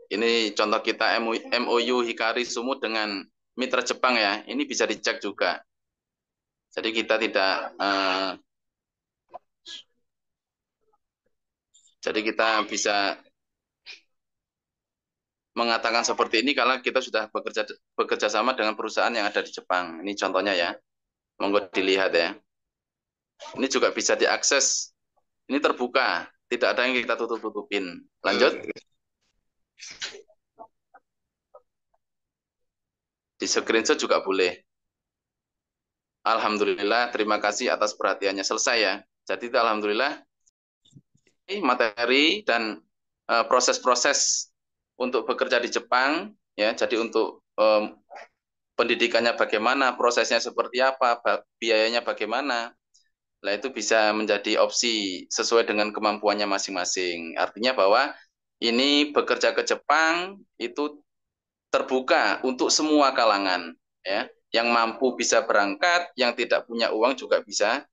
Ini contoh kita MOU Hikari Sumut dengan mitra Jepang ya. Ini bisa dicek juga. Jadi kita tidak jadi kita bisa mengatakan seperti ini kalau kita sudah bekerja sama dengan perusahaan yang ada di Jepang. Ini contohnya ya. Monggo dilihat ya. Ini juga bisa diakses. Ini terbuka, tidak ada yang kita tutup-tutupin. Lanjut. Di screenshot juga boleh. Alhamdulillah, terima kasih atas perhatiannya. Selesai ya. Jadi alhamdulillah materi dan proses-proses untuk bekerja di Jepang ya. Jadi untuk pendidikannya bagaimana, prosesnya seperti apa, biayanya bagaimana. Nah, itu bisa menjadi opsi sesuai dengan kemampuannya masing-masing. Artinya bahwa ini bekerja ke Jepang itu terbuka untuk semua kalangan ya. Yang mampu bisa berangkat, yang tidak punya uang juga bisa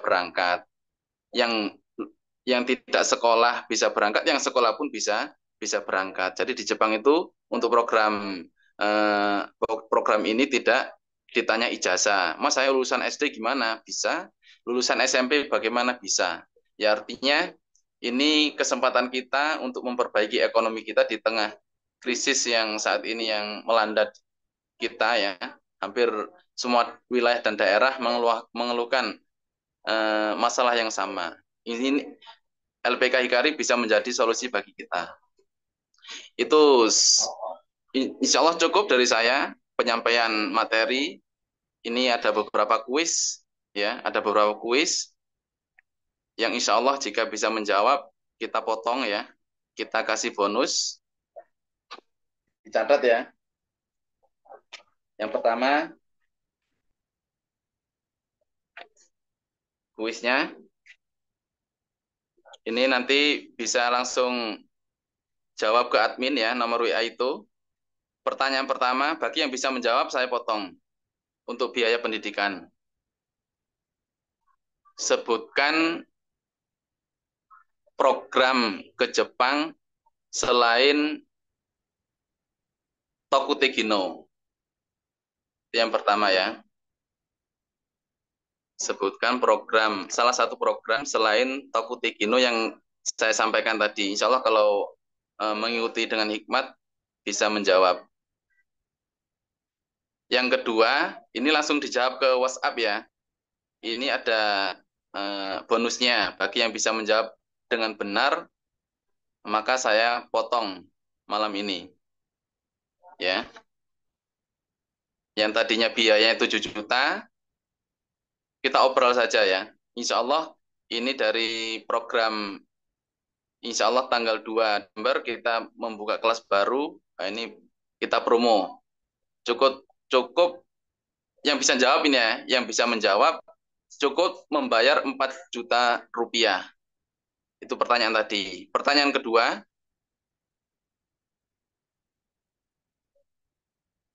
berangkat. Yang yang tidak sekolah bisa berangkat, yang sekolah pun bisa berangkat. Jadi di Jepang itu untuk eh, program ini tidak ditanya ijazah. Mas saya lulusan SD gimana? Bisa. Lulusan SMP bagaimana? Bisa. Ya artinya ini kesempatan kita untuk memperbaiki ekonomi kita di tengah krisis yang saat ini yang melanda kita ya. Hampir semua wilayah dan daerah mengeluhkan masalah yang sama. Ini LPK Hikari bisa menjadi solusi bagi kita. Itu insya Allah cukup dari saya penyampaian materi. Ini ada beberapa kuis, ya, ada beberapa kuis yang insya Allah jika bisa menjawab kita potong ya, kita kasih bonus. Dicatat ya. Yang pertama, kuisnya. Ini nanti bisa langsung jawab ke admin ya, nomor WA itu. Pertanyaan pertama, bagi yang bisa menjawab, saya potong untuk biaya pendidikan. Sebutkan program ke Jepang selain Tokuteki no. Itu yang pertama ya. Sebutkan program, salah satu program selain Tokuteki no yang saya sampaikan tadi. Insya Allah kalau mengikuti dengan hikmat bisa menjawab. Yang kedua, ini langsung dijawab ke WhatsApp ya. Ini ada bonusnya bagi yang bisa menjawab dengan benar, maka saya potong malam ini ya. Yang tadinya biayanya 7 juta, kita obrol saja ya. Insya Allah ini dari program, insya Allah tanggal 2 Desember kita membuka kelas baru. Nah, ini kita promo. Cukup cukup yang bisa jawab ini ya, yang bisa menjawab cukup membayar 4 juta rupiah. Itu pertanyaan tadi. Pertanyaan kedua,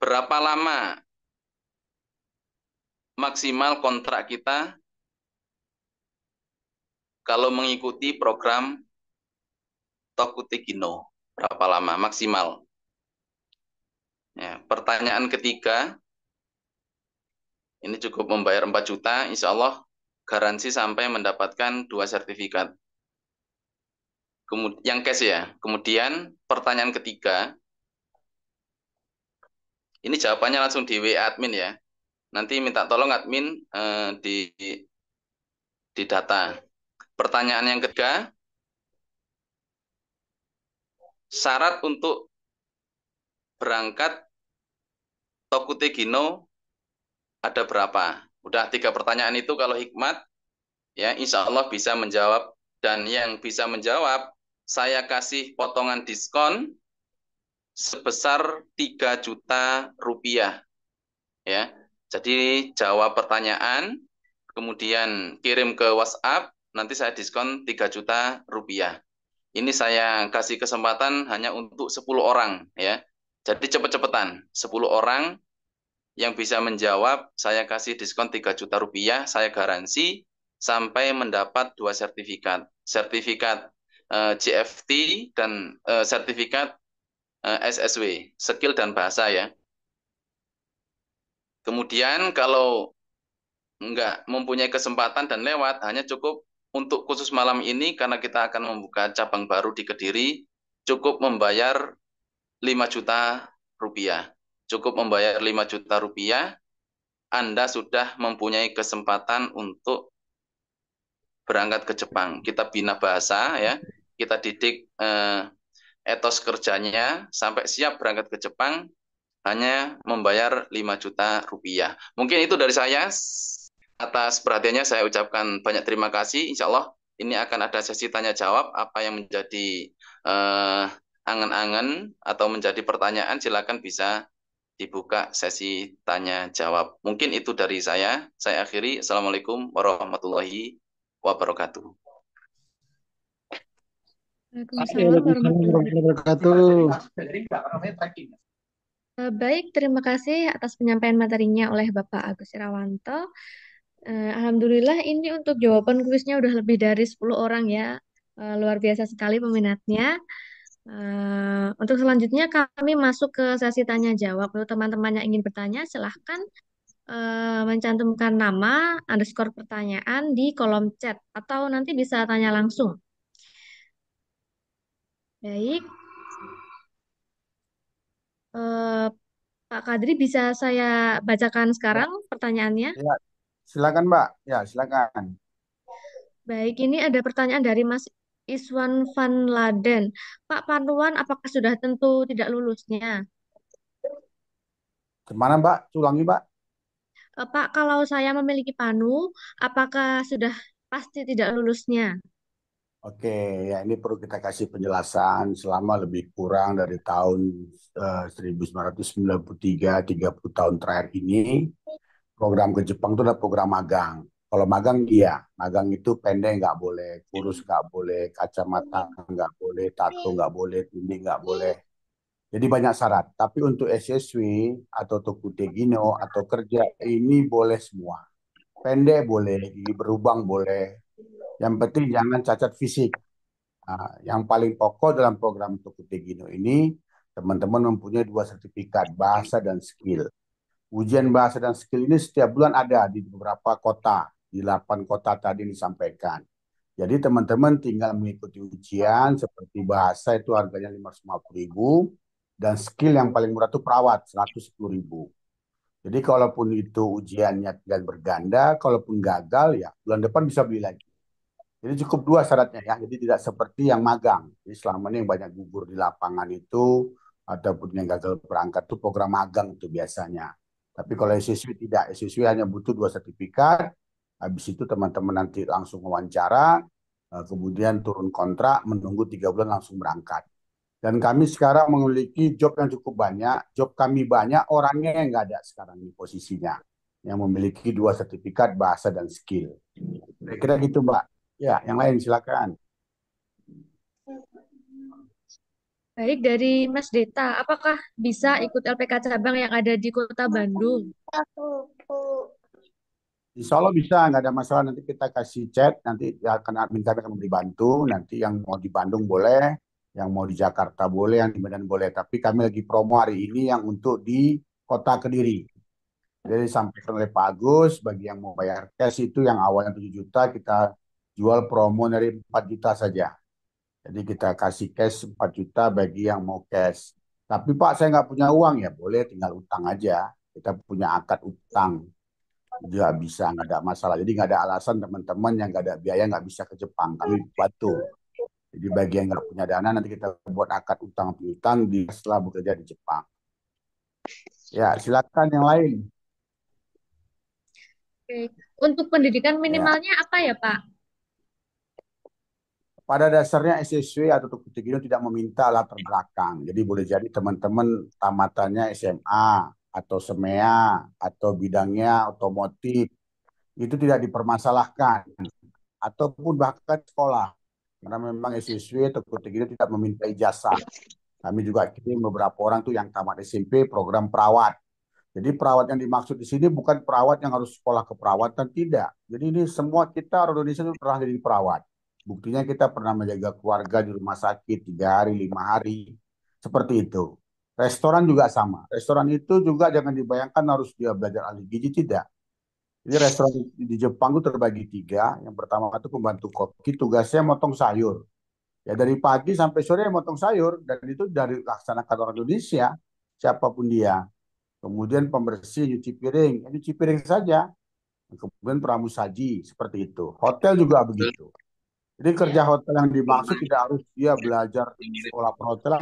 berapa lama maksimal kontrak kita kalau mengikuti program Tokuteki no? Berapa lama maksimal? Ya, pertanyaan ketiga, ini cukup membayar 4 juta, insya Allah garansi sampai mendapatkan 2 sertifikat. Kemudian, yang cash ya. Kemudian pertanyaan ketiga, ini jawabannya langsung di WA admin ya. Nanti minta tolong admin di data. Pertanyaan yang ketiga, syarat untuk berangkat Tokuteki no ada berapa? Udah 3 pertanyaan itu kalau hikmat, ya insya Allah bisa menjawab. Dan yang bisa menjawab, saya kasih potongan diskon sebesar 3 juta rupiah. Ya, jadi jawab pertanyaan, kemudian kirim ke WhatsApp, nanti saya diskon 3 juta rupiah. Ini saya kasih kesempatan hanya untuk 10 orang. Ya, jadi cepet-cepetan, 10 orang yang bisa menjawab, saya kasih diskon 3 juta rupiah, saya garansi sampai mendapat 2 sertifikat. Sertifikat GFT dan sertifikat SSW, skill dan bahasa ya. Kemudian kalau nggak mempunyai kesempatan dan lewat, hanya cukup untuk khusus malam ini, karena kita akan membuka cabang baru di Kediri, cukup membayar 5 juta rupiah. Cukup membayar 5 juta rupiah, Anda sudah mempunyai kesempatan untuk berangkat ke Jepang. Kita bina bahasa ya, kita didik etos kerjanya sampai siap berangkat ke Jepang hanya membayar 5 juta rupiah. Mungkin itu dari saya. Atas perhatiannya saya ucapkan banyak terima kasih. Insya Allah ini akan ada sesi tanya jawab. Apa yang menjadi angan-angan atau menjadi pertanyaan, silakan bisa dibuka sesi tanya jawab. Mungkin itu dari saya. Saya akhiri. Assalamualaikum warahmatullahi wabarakatuh. Waalaikumsalam Waalaikumsalam warahmatullahi warahmatullahi wabarakatuh. wabarakatuh. Baik, terima kasih atas penyampaian materinya oleh Bapak Agus Irawanto. Alhamdulillah ini untuk jawaban kuisnya udah lebih dari 10 orang ya. Luar biasa sekali peminatnya. Untuk selanjutnya kami masuk ke sesi tanya jawab. Untuk teman-teman yang ingin bertanya, silahkan mencantumkan nama underscore pertanyaan di kolom chat atau nanti bisa tanya langsung. Baik, eh, Pak Kadri bisa saya bacakan sekarang pertanyaannya? Ya, silakan Mbak. Ya, silakan. Baik, ini ada pertanyaan dari Mas Iswan Van Laden. Pak Panduan, apakah sudah tentu tidak lulusnya? Gimana Mbak? Ulangi Mbak. Pak, kalau saya memiliki PANU, apakah sudah pasti tidak lulusnya? Oke, ya ini perlu kita kasih penjelasan selama lebih kurang dari tahun 1993, 30 tahun terakhir ini, program ke Jepang itu adalah program magang. Kalau magang iya, magang itu pendek nggak boleh, kurus nggak boleh, kacamata nggak boleh, tato nggak boleh, tinggi nggak boleh. Jadi banyak syarat. Tapi untuk SSW atau Tokutegino atau kerja ini boleh semua. Pendek boleh, gigi berlubang boleh. Yang penting jangan cacat fisik. Nah, yang paling pokok dalam program Tokutegino ini, teman-teman mempunyai 2 sertifikat, bahasa dan skill. Ujian bahasa dan skill ini setiap bulan ada di beberapa kota, di 8 kota tadi disampaikan. Jadi teman-teman tinggal mengikuti ujian seperti bahasa itu harganya 550.000 dan skill yang paling murah itu perawat 110.000. Jadi kalaupun itu ujiannya dan berganda, kalaupun gagal ya bulan depan bisa beli lagi. Jadi cukup 2 syaratnya ya. Jadi tidak seperti yang magang. Jadi selama ini yang banyak gugur di lapangan itu ataupun yang gagal berangkat itu program magang itu biasanya. Tapi kalau SSW tidak, SSW hanya butuh 2 sertifikat. Habis itu teman-teman nanti langsung wawancara, kemudian turun kontrak, menunggu 3 bulan langsung berangkat. Dan kami sekarang memiliki job yang cukup banyak. Job kami banyak, orangnya yang nggak ada sekarang di posisinya. Yang memiliki 2 sertifikat bahasa dan skill. Kira-kira gitu, Mbak. Ya, yang lain silakan. Baik, dari Mas Deta, apakah bisa ikut LPK cabang yang ada di Kota Bandung? Insya Allah bisa, nggak ada masalah. Nanti kita kasih chat, nanti akan admin kami akan dibantu. Nanti yang mau di Bandung boleh, yang mau di Jakarta boleh, yang di Medan boleh. Tapi kami lagi promo hari ini yang untuk di Kota Kediri. Jadi disampaikan oleh Pak Agus, bagi yang mau bayar cash itu yang awalnya 7 juta, kita jual promo dari 4 juta saja. Jadi kita kasih cash 4 juta bagi yang mau cash. Tapi Pak, saya nggak punya uang ya, boleh tinggal utang aja. Kita punya akad utang juga bisa, nggak ada masalah. Jadi nggak ada alasan teman-teman yang nggak ada biaya nggak bisa ke Jepang. Kami bantu. Jadi bagi yang nggak punya dana nanti kita buat akad utang piutang di setelah bekerja di Jepang. Ya, silakan yang lain. Oke. Untuk pendidikan Ya, minimalnya apa ya, Pak? pada dasarnya SSW atau Tokutegino tidak meminta latar belakang. Jadi boleh jadi teman-teman tamatannya SMA atau SEMEA atau bidangnya otomotif itu tidak dipermasalahkan ataupun bahkan sekolah. Karena memang SSW atau Tokutegino tidak meminta ijazah. Kami juga kirim beberapa orang tuh yang tamat SMP program perawat. Jadi perawat yang dimaksud di sini bukan perawat yang harus sekolah keperawatan, tidak. Jadi ini semua kita orang Indonesia itu pernah jadi perawat. Buktinya kita pernah menjaga keluarga di rumah sakit 3 hari, 5 hari, seperti itu. Restoran juga sama. Restoran itu juga jangan dibayangkan harus dia belajar ahli gizi, tidak. Jadi restoran di Jepang itu terbagi 3. Yang pertama itu pembantu koki, tugasnya motong sayur. Ya dari pagi sampai sore motong sayur dan itu dari laksanakan orang Indonesia siapapun dia. Kemudian pembersih, nyuci piring, ya, nyuci piring saja. Kemudian pramusaji seperti itu. Hotel juga begitu. Jadi kerja hotel yang dimaksud tidak harus dia belajar sekolah perhotelan.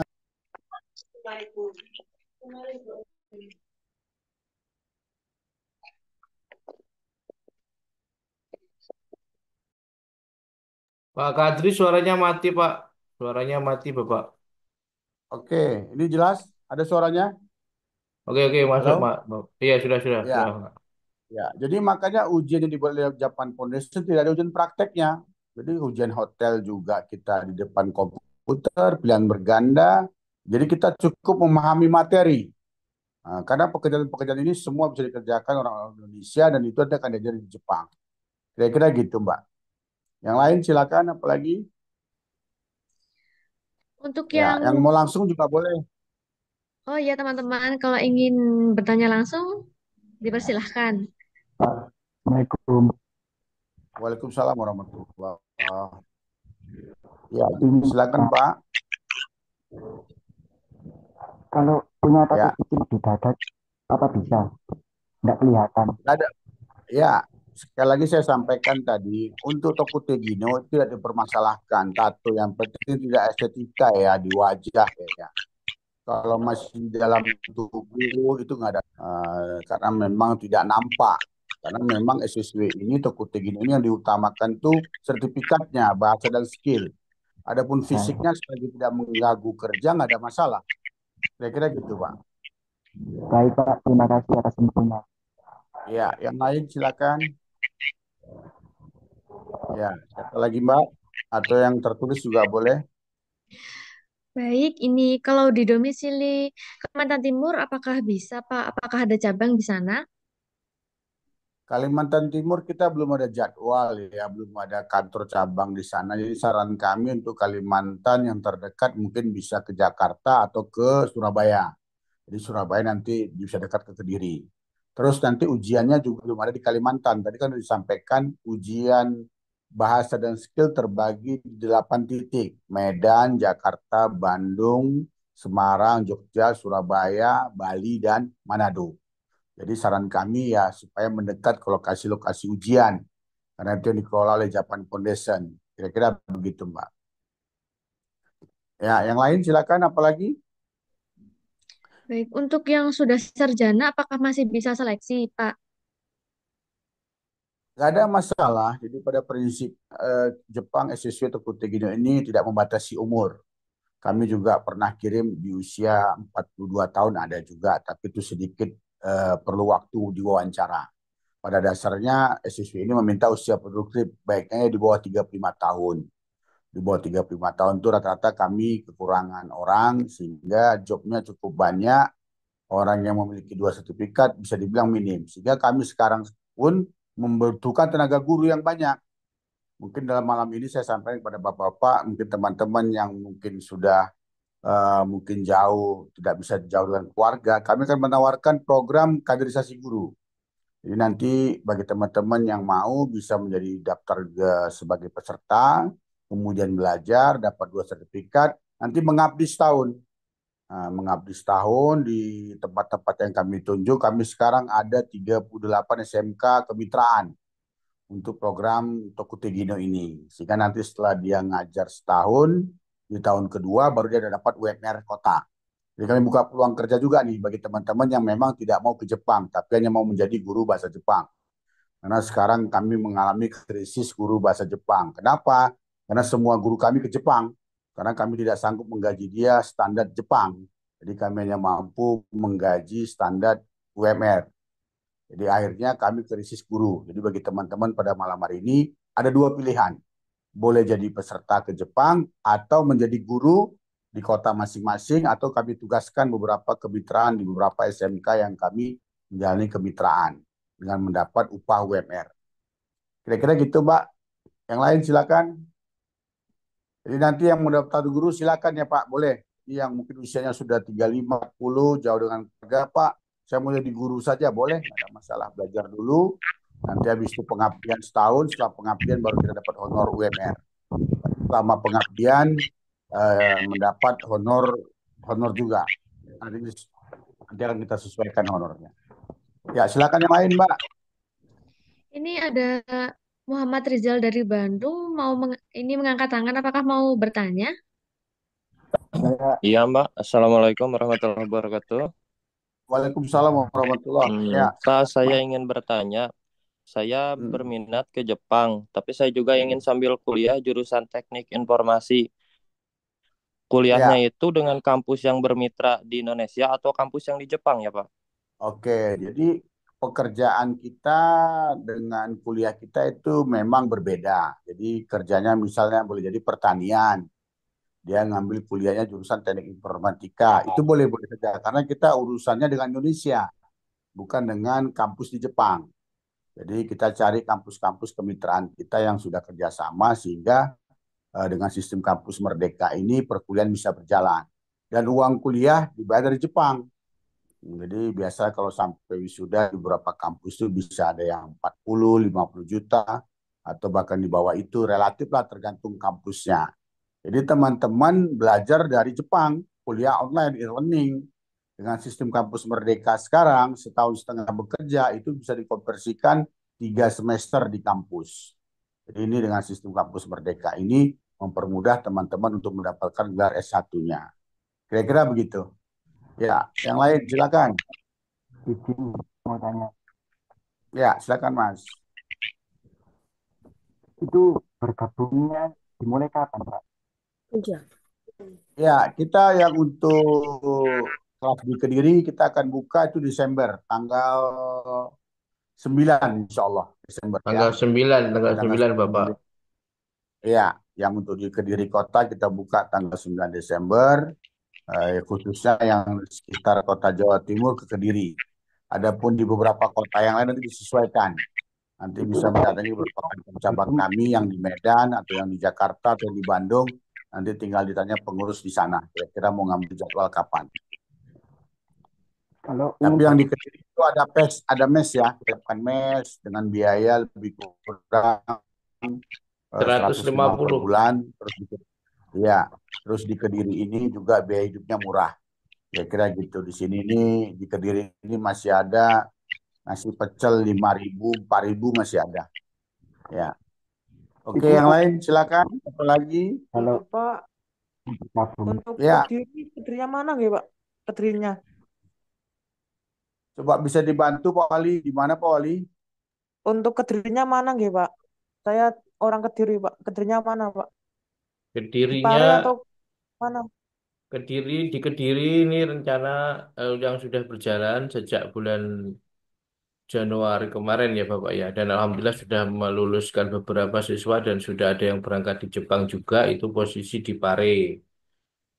Pak Kadri suaranya mati, Pak. Suaranya mati, Bapak. Oke, ini jelas? Ada suaranya? Oke, oke, masuk, Halo? Pak. Iya, sudah, Ya, Pak. ya. Jadi makanya ujian yang dibuat oleh Japan Foundation tidak ada ujian prakteknya. Jadi ujian hotel juga kita di depan komputer, pilihan berganda. Jadi kita cukup memahami materi. Nah, karena pekerjaan-pekerjaan ini semua bisa dikerjakan orang Indonesia dan itu ada akan diajar di Jepang. Kira-kira gitu, Mbak. Yang lain silakan, apalagi Untuk ya, yang, yang mau langsung juga boleh. oh ya teman-teman, kalau ingin bertanya langsung, dipersilahkan. Assalamualaikum. Waalaikumsalam warahmatullahi wabarakatuh. Ya, silakan Pak. Kalau punya tato Ya, kecil di dada, apa bisa? Nggak kelihatan. ada. Ya, sekali lagi saya sampaikan tadi, untuk Tokutegino itu tidak dipermasalahkan. Tato yang penting tidak estetika ya di wajah ya. Kalau masih di dalam tubuh itu nggak ada, karena memang tidak nampak. Karena memang SSW ini Tokutegino ini yang diutamakan tuh sertifikatnya, bahasa dan skill. Adapun Nah, fisiknya selagi tidak mengganggu kerja nggak ada masalah. Kira-kira gitu, Pak. baik Pak, terima kasih atas infonya. Ya, yang lain silakan. Ya, siapa lagi Mbak? Atau yang tertulis juga boleh. Baik, ini kalau di domisili Kalimantan Timur, apakah bisa, Pak? Apakah ada cabang di sana? Kalimantan Timur kita belum ada jadwal ya, belum ada kantor cabang di sana. Jadi saran kami untuk Kalimantan yang terdekat mungkin bisa ke Jakarta atau ke Surabaya. Jadi Surabaya nanti bisa dekat ke Kediri. Terus nanti ujiannya juga belum ada di Kalimantan. Tadi kan sudah disampaikan ujian bahasa dan skill terbagi di 8 titik. Medan, Jakarta, Bandung, Semarang, Jogja, Surabaya, Bali, dan Manado. Jadi saran kami ya supaya mendekat ke lokasi-lokasi ujian. Karena itu yang dikelola oleh Japan Foundation. Kira-kira begitu, Mbak. Ya, yang lain silakan apalagi? Baik, untuk yang sudah sarjana, apakah masih bisa seleksi, Pak? Nggak ada masalah. Jadi pada prinsip Jepang SSW atau Kutegino ini tidak membatasi umur. Kami juga pernah kirim di usia 42 tahun ada juga, tapi itu sedikit perlu waktu diwawancara. Pada dasarnya SSW ini meminta usia produktif baiknya di bawah 35 tahun. Di bawah 35 tahun itu rata-rata kami kekurangan orang sehingga jobnya cukup banyak. Orang yang memiliki 2 sertifikat bisa dibilang minim. Sehingga kami sekarang pun membutuhkan tenaga guru yang banyak. Mungkin dalam malam ini saya sampaikan kepada Bapak-Bapak, mungkin teman-teman yang mungkin sudah mungkin jauh, tidak bisa jauh dengan keluarga, kami akan menawarkan program kaderisasi guru. Jadi nanti bagi teman-teman yang mau bisa menjadi daftar sebagai peserta, kemudian belajar, dapat 2 sertifikat, nanti mengabdi setahun. Nah, mengabdi setahun di tempat-tempat yang kami tunjuk, kami sekarang ada 38 SMK kemitraan untuk program Tokutegino ini. Sehingga nanti setelah dia ngajar setahun, di tahun kedua baru dia dapat UMR kota. Jadi kami buka peluang kerja juga nih bagi teman-teman yang memang tidak mau ke Jepang, tapi hanya mau menjadi guru bahasa Jepang. Karena sekarang kami mengalami krisis guru bahasa Jepang. Kenapa? Karena semua guru kami ke Jepang. Karena kami tidak sanggup menggaji dia standar Jepang. Jadi kami hanya mampu menggaji standar UMR. Jadi akhirnya kami krisis guru. Jadi bagi teman-teman pada malam hari ini ada 2 pilihan. Boleh jadi peserta ke Jepang atau menjadi guru di kota masing-masing atau kami tugaskan beberapa kemitraan di beberapa SMK yang kami menjalani kemitraan dengan mendapat upah UMR. Kira-kira gitu, Mbak. Yang lain silakan. Jadi nanti yang mendaftar guru silakan ya, Pak. Boleh. Yang mungkin usianya sudah 35, 40, jauh dengan keluarga, Pak. Saya mau jadi guru saja, boleh. Nggak ada masalah. Belajar dulu. Nanti habis itu pengabdian setahun. Setelah pengabdian baru kita dapat honor UMR. Selama pengabdian mendapat honor juga. Nanti akan kita sesuaikan honornya. Ya, silakan yang lain, Mbak. Ini ada Muhammad Rizal dari Bandung, ini mengangkat tangan, apakah mau bertanya? Saya Iya, Mbak. Assalamualaikum warahmatullahi wabarakatuh. Waalaikumsalam warahmatullahi. Ya, Pak, saya Mbak. ingin bertanya. Saya Hmm. berminat ke Jepang, tapi saya juga ingin sambil kuliah jurusan teknik informasi. Kuliahnya Ya, itu dengan kampus yang bermitra di Indonesia atau kampus yang di Jepang ya, Pak? oke. Jadi pekerjaan kita dengan kuliah kita itu memang berbeda. Jadi kerjanya misalnya boleh jadi pertanian. Dia ngambil kuliahnya jurusan teknik informatika. Itu boleh-boleh saja. Karena kita urusannya dengan Indonesia, bukan dengan kampus di Jepang. Jadi kita cari kampus-kampus kemitraan kita yang sudah kerjasama sehingga dengan sistem kampus Merdeka ini perkuliahan bisa berjalan. Dan uang kuliah dibayar dari Jepang. Jadi biasa kalau sampai wisuda di beberapa kampus itu bisa ada yang 40, 50 juta atau bahkan di bawah itu relatif lah tergantung kampusnya. Jadi teman-teman belajar dari Jepang, kuliah online, e-learning. Dengan sistem kampus Merdeka sekarang, setahun setengah bekerja, itu bisa dikonversikan 3 semester di kampus. Jadi ini dengan sistem kampus Merdeka ini mempermudah teman-teman untuk mendapatkan gelar S1-nya. Kira-kira begitu. Ya, yang lain silakan. izin mau tanya. Ya, silakan Mas. Itu bergabungnya dimulai kapan, Pak? Iya. Ya, kita yang untuk kelas di Kediri kita akan buka itu Desember, tanggal 9 insya Allah Desember ya. Tanggal Tanggal 9 Bapak. 9. Ya, yang untuk di Kediri Kota kita buka tanggal 9 Desember, khususnya yang sekitar kota Jawa Timur ke Kediri. Adapun di beberapa kota yang lain nanti disesuaikan. Nanti bisa mendatangi beberapa cabang Itu kami yang di Medan atau yang di Jakarta atau yang di Bandung. Nanti tinggal ditanya pengurus di sana. Kira-kira mau ngambil jadwal kapan. kalau Tapi ingin yang di Kediri itu ada mes ya. Kita siapkan mes dengan biaya lebih kurang 105 per 150. bulan. Ya, terus di Kediri ini juga biaya hidupnya murah. Ya kira gitu. Di sini ini di Kediri ini masih ada nasi pecel 5.000, 4.000 masih ada. Ya. Oke, itu yang lain silakan. Apa lagi? kalau Pak, gabung untuk Ya, Kedirinya mana nggih, Pak? Kedirinya. coba bisa dibantu Pak Wali. Di mana Pak Wali? Untuk Kedirinya mana nggih, Pak? Saya orang Kediri, Pak. Kedirinya mana, Pak? Di Kedirinya Pare atau mana? di Kediri ini rencana yang sudah berjalan sejak bulan Januari kemarin ya Bapak ya. Dan Alhamdulillah sudah meluluskan beberapa siswa dan sudah ada yang berangkat di Jepang juga. Itu posisi di Pare.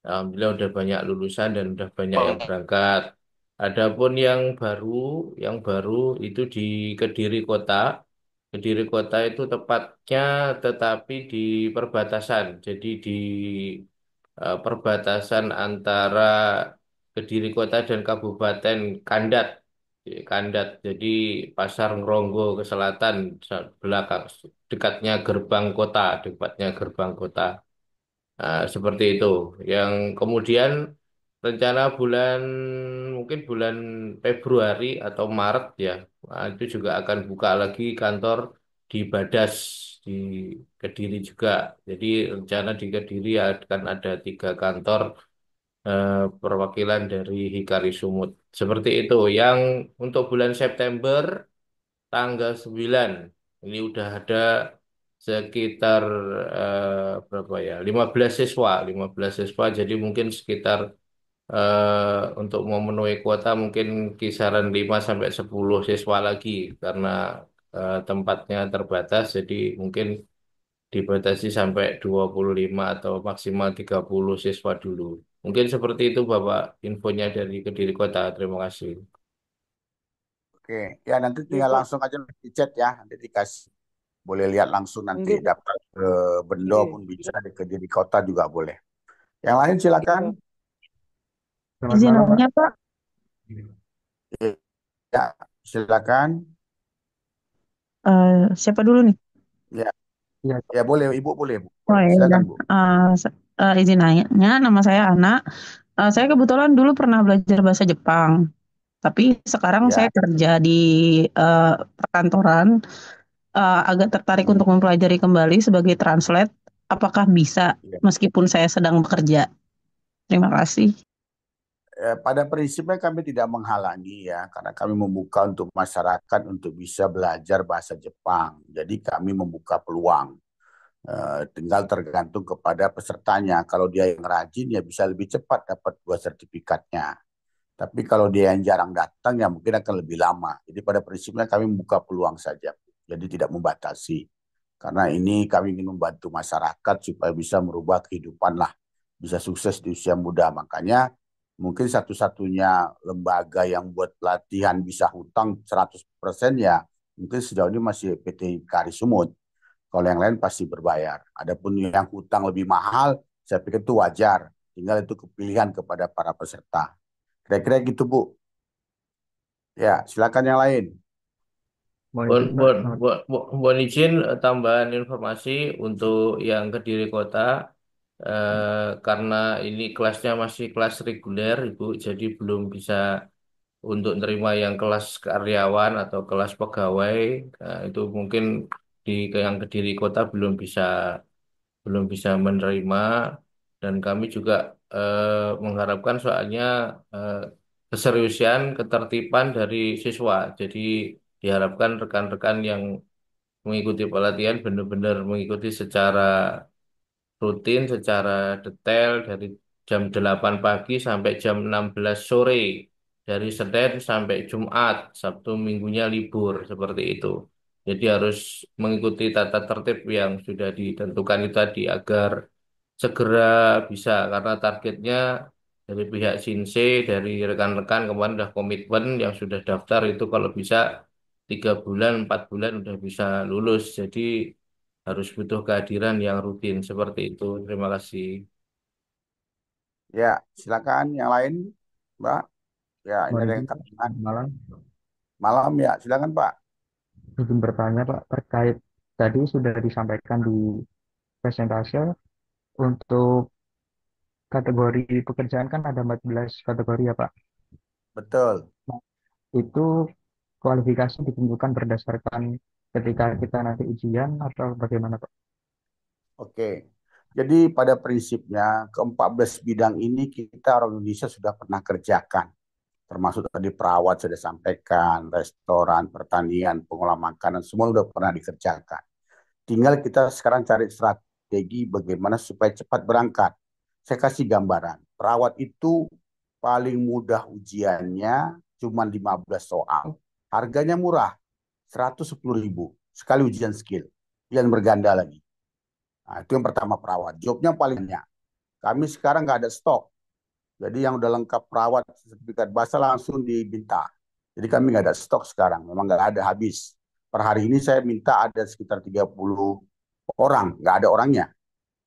Alhamdulillah udah banyak lulusan dan udah banyak yang berangkat. Adapun yang baru itu di Kediri Kota. Kediri Kota itu tepatnya tetapi di perbatasan. Jadi di perbatasan antara Kediri Kota dan Kabupaten Kandat. Kandat. Jadi Pasar Ngronggo ke selatan belakang dekatnya gerbang kota, dekatnya gerbang kota. Nah, seperti itu. Yang kemudian rencana mungkin bulan Februari atau Maret ya, nah, itu juga akan buka lagi kantor di Badas di Kediri juga. Jadi rencana di Kediri akan ada 3 kantor eh, perwakilan dari Hikari Sumut. Seperti itu. Yang untuk bulan September tanggal 9 ini udah ada sekitar berapa ya? 15 siswa jadi mungkin sekitar untuk memenuhi kuota mungkin kisaran 5 sampai 10 siswa lagi karena tempatnya terbatas jadi mungkin dibatasi sampai 25 atau maksimal 30 siswa dulu. Mungkin seperti itu Bapak infonya dari Kediri Kota. Terima kasih. Oke. Ya, nanti Nggih, tinggal Pak. langsung aja di chat ya. Nanti dikasih. Boleh lihat langsung nanti Nggih, Pak. daftar ke Bendo Nggih. pun bisa, di Kediri Kota juga boleh. Yang lain silakan. Iya. selamat Izin malam, Pak. nanya, Pak. Ya, silakan. Siapa dulu nih? Ya, Ya, ya boleh. Ibu boleh, Bu. Oh Boleh. ya udah. Silakan, Bu. Izin nanya, nama saya Ana. Saya kebetulan dulu pernah belajar bahasa Jepang, tapi sekarang saya Ya. kerja di perkantoran. Agak tertarik Hmm. untuk mempelajari kembali sebagai translate. Apakah bisa Ya. meskipun saya sedang bekerja? Terima kasih. Pada prinsipnya kami tidak menghalangi ya, karena kami membuka untuk masyarakat untuk bisa belajar bahasa Jepang. Jadi kami membuka peluang. Tinggal tergantung kepada pesertanya. Kalau dia yang rajin ya bisa lebih cepat dapat 2 sertifikatnya. Tapi kalau dia yang jarang datang ya mungkin akan lebih lama. Jadi pada prinsipnya kami membuka peluang saja. Jadi tidak membatasi. Karena ini kami ingin membantu masyarakat supaya bisa merubah kehidupan lah. Bisa sukses di usia muda. Makanya mungkin satu-satunya lembaga yang buat pelatihan bisa hutang 100% ya mungkin sejauh ini masih PT Kari Sumut. Kalau yang lain pasti berbayar. Adapun yang hutang lebih mahal, saya pikir itu wajar. Tinggal itu kepilihan kepada para peserta. Kira-kira gitu, Bu. Ya, silakan yang lain. mohon Bon, izin, Pak. bon, bon, bon, bon izin tambahan informasi untuk yang Kediri Kota karena ini kelasnya masih kelas reguler Ibu, jadi belum bisa untuk nerima yang kelas karyawan atau kelas pegawai. Nah, itu mungkin yang Kediri Kota belum bisa menerima dan kami juga mengharapkan soalnya eh, keseriusan ketertiban dari siswa. Jadi diharapkan rekan-rekan yang mengikuti pelatihan benar-benar mengikuti secara rutin, secara detail dari jam 8 pagi sampai jam 16 sore, dari Senin sampai Jumat, Sabtu Minggunya libur, seperti itu. Jadi harus mengikuti tata tertib yang sudah ditentukan itu tadi agar segera bisa, karena targetnya dari pihak Sinse, dari rekan-rekan kemarin sudah komitmen yang sudah daftar itu kalau bisa 3 bulan, 4 bulan udah bisa lulus. Jadi harus butuh kehadiran yang rutin seperti itu. Terima kasih. Ya, silakan yang lain, Mbak. Ya, ini ada yang Waalaikumsalam. katakan Malam. malam ya. Silakan Pak. Izin bertanya Pak, terkait tadi sudah disampaikan di presentase untuk kategori pekerjaan kan ada 14 kategori ya Pak. Betul. Nah, itu kualifikasi ditentukan berdasarkan ketika kita nanti ujian atau bagaimana Pak? Oke. Jadi pada prinsipnya ke-14 bidang ini kita orang Indonesia sudah pernah kerjakan. Termasuk tadi perawat sudah sampaikan, restoran, pertanian, pengolah makanan, semua sudah pernah dikerjakan. Tinggal kita sekarang cari strategi bagaimana supaya cepat berangkat. Saya kasih gambaran. Perawat itu paling mudah ujiannya cuma 15 soal. Harganya murah, 110.000 sekali ujian skill. Ujian berganda lagi. Nah, itu yang pertama perawat. Jobnya paling banyak. Kami sekarang nggak ada stok. Jadi yang udah lengkap perawat, sertifikat basah langsung diminta. Jadi kami nggak ada stok sekarang. Memang nggak ada, habis. Per hari ini saya minta ada sekitar 30 orang. Nggak ada orangnya.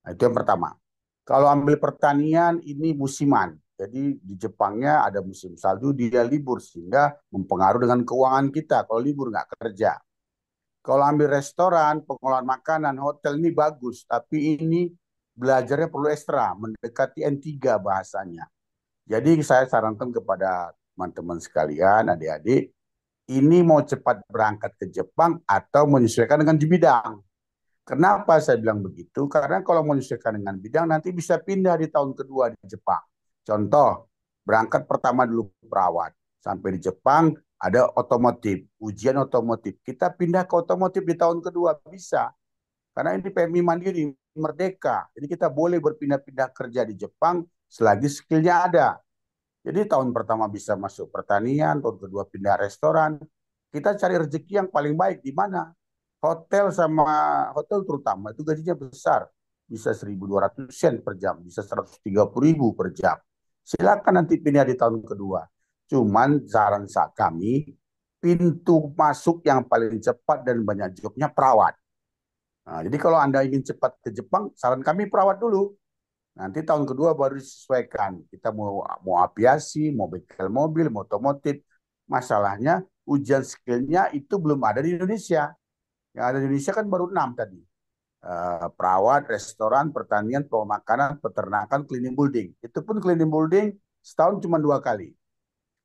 Nah, itu yang pertama. Kalau ambil pertanian, ini musiman. Jadi di Jepangnya ada musim salju, dia libur. Sehingga mempengaruhi dengan keuangan kita. Kalau libur nggak kerja. Kalau ambil restoran, pengolahan makanan, hotel ini bagus, tapi ini belajarnya perlu ekstra, mendekati N3 bahasanya. Jadi saya sarankan kepada teman-teman sekalian, adik-adik, ini mau cepat berangkat ke Jepang atau menyesuaikan dengan di bidang. Kenapa saya bilang begitu? Karena kalau menyesuaikan dengan bidang nanti bisa pindah di tahun kedua di Jepang. Contoh, berangkat pertama dulu perawat, sampai di Jepang ada otomotif, ujian otomotif. Kita pindah ke otomotif di tahun kedua bisa. Karena ini PMI Mandiri, merdeka. Jadi kita boleh berpindah-pindah kerja di Jepang selagi skillnya ada. Jadi tahun pertama bisa masuk pertanian, tahun kedua pindah restoran. Kita cari rezeki yang paling baik di mana? Hotel sama hotel terutama itu gajinya besar. Bisa 1.200 yen per jam, bisa 130.000 per jam. Silakan nanti pindah di tahun kedua. Cuman saran kami, pintu masuk yang paling cepat dan banyak jobnya perawat. Nah, jadi kalau Anda ingin cepat ke Jepang, saran kami perawat dulu. Nanti tahun kedua baru disesuaikan. Kita mau aviasi, mau bengkel mobil, mau otomotif. Masalahnya ujian skillnya itu belum ada di Indonesia. Yang ada di Indonesia kan baru 6 tadi. Perawat, restoran, pertanian, pemakanan, peternakan, cleaning building. Itu pun cleaning building setahun cuma 2 kali.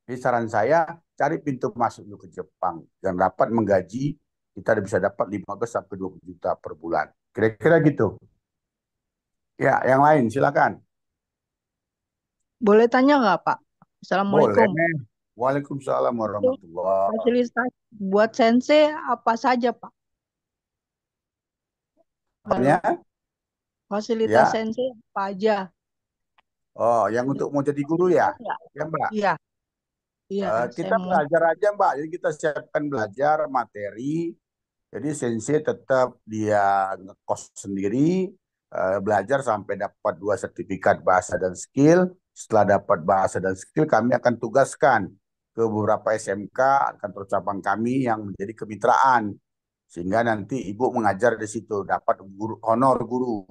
Jadi saran saya cari pintu masuk dulu ke Jepang dan dapat menggaji kita bisa dapat 15 sampai 20 juta per bulan. Kira-kira gitu. Ya, yang lain silakan. Boleh tanya nggak, Pak? Boleh. Assalamualaikum. Waalaikumsalam Itu warahmatullahi. fasilitas buat sensei apa saja, Pak? Halo, Apanya? fasilitas Ya. sensei apa aja? Oh, yang untuk mau jadi guru ya? Jelas nggak? Ya, Mbak. Iya, iya, saya Kita mau. belajar aja, Mbak. Jadi kita siapkan belajar materi. Jadi sensei tetap dia ngekos sendiri, belajar sampai dapat 2 sertifikat bahasa dan skill. Setelah dapat bahasa dan skill, kami akan tugaskan ke beberapa SMK, kantor cabang kami yang menjadi kemitraan. Sehingga nanti ibu mengajar di situ, dapat guru, honor guru.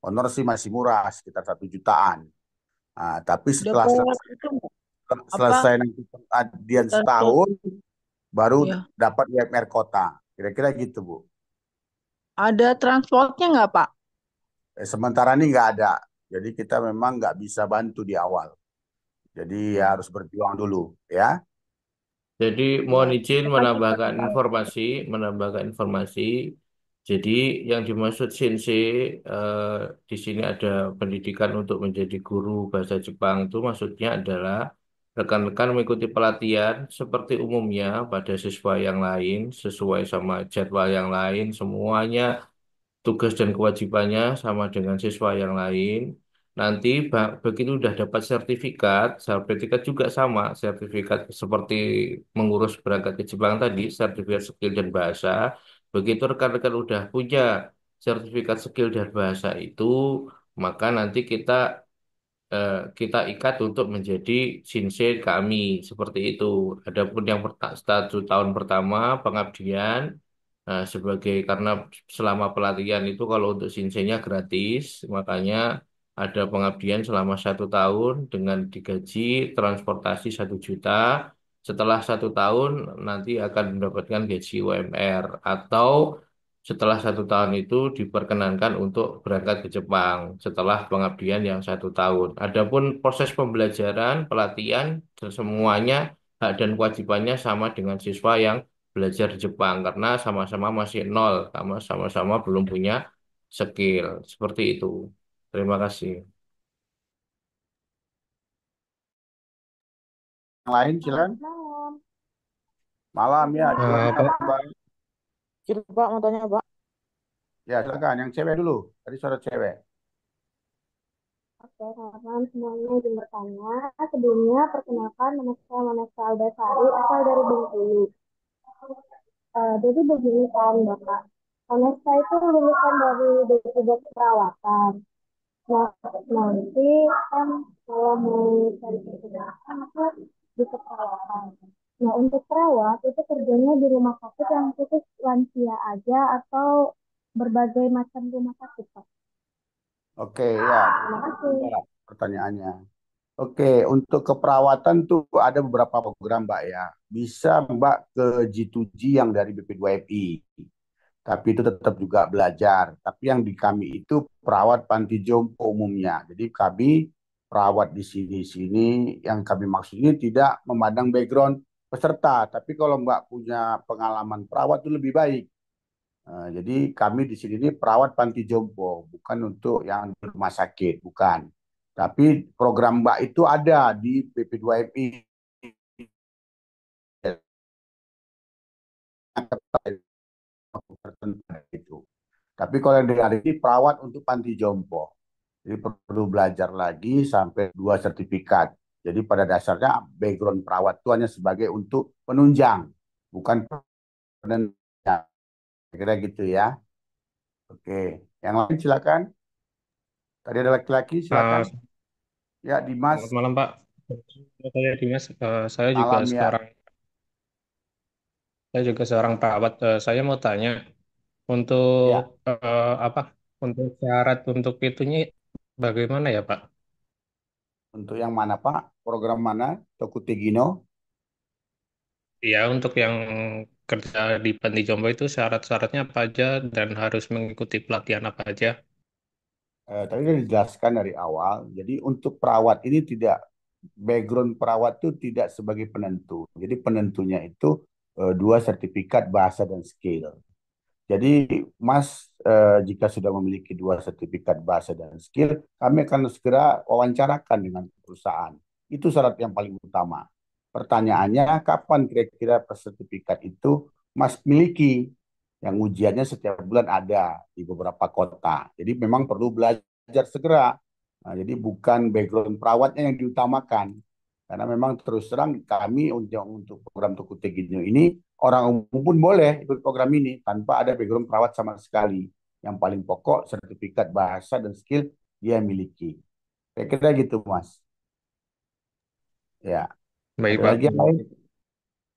Honor sih masih murah, sekitar 1 jutaan. Nah, tapi setelah Dapat selesai, itu nggak? Apa? selesai nanti pengabdian Transport? setahun, baru Iya. dapat UMR kota. Kira-kira gitu, Bu. Ada transportnya nggak, Pak? Sementara ini nggak ada. Jadi kita memang nggak bisa bantu di awal. Jadi ya harus berjuang dulu, ya. Jadi Ya, mohon izin terima kasih, Pak. menambahkan informasi. Jadi yang dimaksud Shinsei di sini ada pendidikan untuk menjadi guru bahasa Jepang itu maksudnya adalah rekan-rekan mengikuti pelatihan seperti umumnya pada siswa yang lain, sesuai sama jadwal yang lain, semuanya tugas dan kewajibannya sama dengan siswa yang lain. Nanti begitu udah dapat sertifikat, sertifikat juga sama, sertifikat seperti mengurus berangkat ke Jepang tadi, sertifikat skill dan bahasa. Begitu rekan-rekan udah punya sertifikat skill dan bahasa itu, maka nanti kita ikat untuk menjadi shinsei kami seperti itu. Adapun yang 1 tahun pertama pengabdian sebagai karena selama pelatihan itu kalau untuk shinsei-nya gratis, makanya ada pengabdian selama 1 tahun dengan digaji transportasi 1 juta. Setelah 1 tahun nanti akan mendapatkan gaji UMR atau setelah 1 tahun itu diperkenankan untuk berangkat ke Jepang setelah pengabdian yang 1 tahun. Adapun proses pembelajaran, pelatihan, dan semuanya hak dan kewajibannya sama dengan siswa yang belajar di Jepang karena sama-sama masih nol, sama-sama belum punya skill. Seperti itu. Terima kasih. Yang lain silakan. Malam ya, silakan Pak, Bang. Jadi Pak mau tanya Pak. Ya, silakan yang cewek dulu. Tadi suara cewek. Oke, teman-teman semuanya izin bertanya. Sebelumnya, perkenalkan nama saya Vanessa Aldasari, asal dari Bengkulu. Jadi begini kan, Bapak. Vanessa itu lulusan dari D3 Keperawatan. Nah, nanti kan kalau mau cari kerjaan itu di keperawatan. Nah, untuk perawat itu kerjanya di rumah sakit yang khusus lansia aja atau berbagai macam rumah sakit, Pak? Oke, ya. Terima kasih. Pertanyaannya. Oke, untuk keperawatan tuh ada beberapa program, Mbak ya. Bisa Mbak ke G2G yang dari BP2FI. Tapi itu tetap juga belajar. Tapi yang di kami itu perawat panti jompo umumnya. Jadi kami perawat di sini yang kami maksud ini tidak memandang background peserta. Tapi kalau Mbak punya pengalaman perawat itu lebih baik. Jadi kami di sini ini perawat panti jompo, bukan untuk yang di rumah sakit, bukan. Tapi program Mbak itu ada di PP2MI. Itu. Tapi kalau yang dari ini perawat untuk panti jompo. Jadi perlu belajar lagi sampai 2 sertifikat. Jadi pada dasarnya background perawat itu hanya sebagai untuk penunjang, bukan penunjang. Kira gitu ya. Oke, yang lain silakan. Tadi ada laki-laki, silakan. Ya, Dimas. Selamat malam, Pak. Saya Dimas. Saya juga Malam ya. seorang perawat. Saya mau tanya untuk Ya, apa? Untuk syarat untuk itunya bagaimana ya, Pak? untuk yang mana Pak? Program mana? Tokutegino. Ya, untuk yang kerja di Panti Jompo itu syarat-syaratnya apa aja dan harus mengikuti pelatihan apa aja? Tadi sudah dijelaskan dari awal. Jadi untuk perawat ini tidak, background perawat itu tidak sebagai penentu. Jadi penentunya itu 2 sertifikat bahasa dan skill. Jadi Mas jika sudah memiliki 2 sertifikat bahasa dan skill, kami akan segera wawancarakan dengan perusahaan. Itu syarat yang paling utama. Pertanyaannya, kapan kira-kira sertifikat itu Mas miliki? Yang ujiannya setiap bulan ada di beberapa kota. Jadi memang perlu belajar segera. Nah, jadi bukan background perawatnya yang diutamakan. Karena memang terus terang kami untuk program Tokutegino ini, orang umum pun boleh ikut program ini tanpa ada background perawat sama sekali. Yang paling pokok sertifikat bahasa dan skill dia miliki. Kira-kira gitu, Mas. Ya. Baik, Ada Pak. lagi yang lain?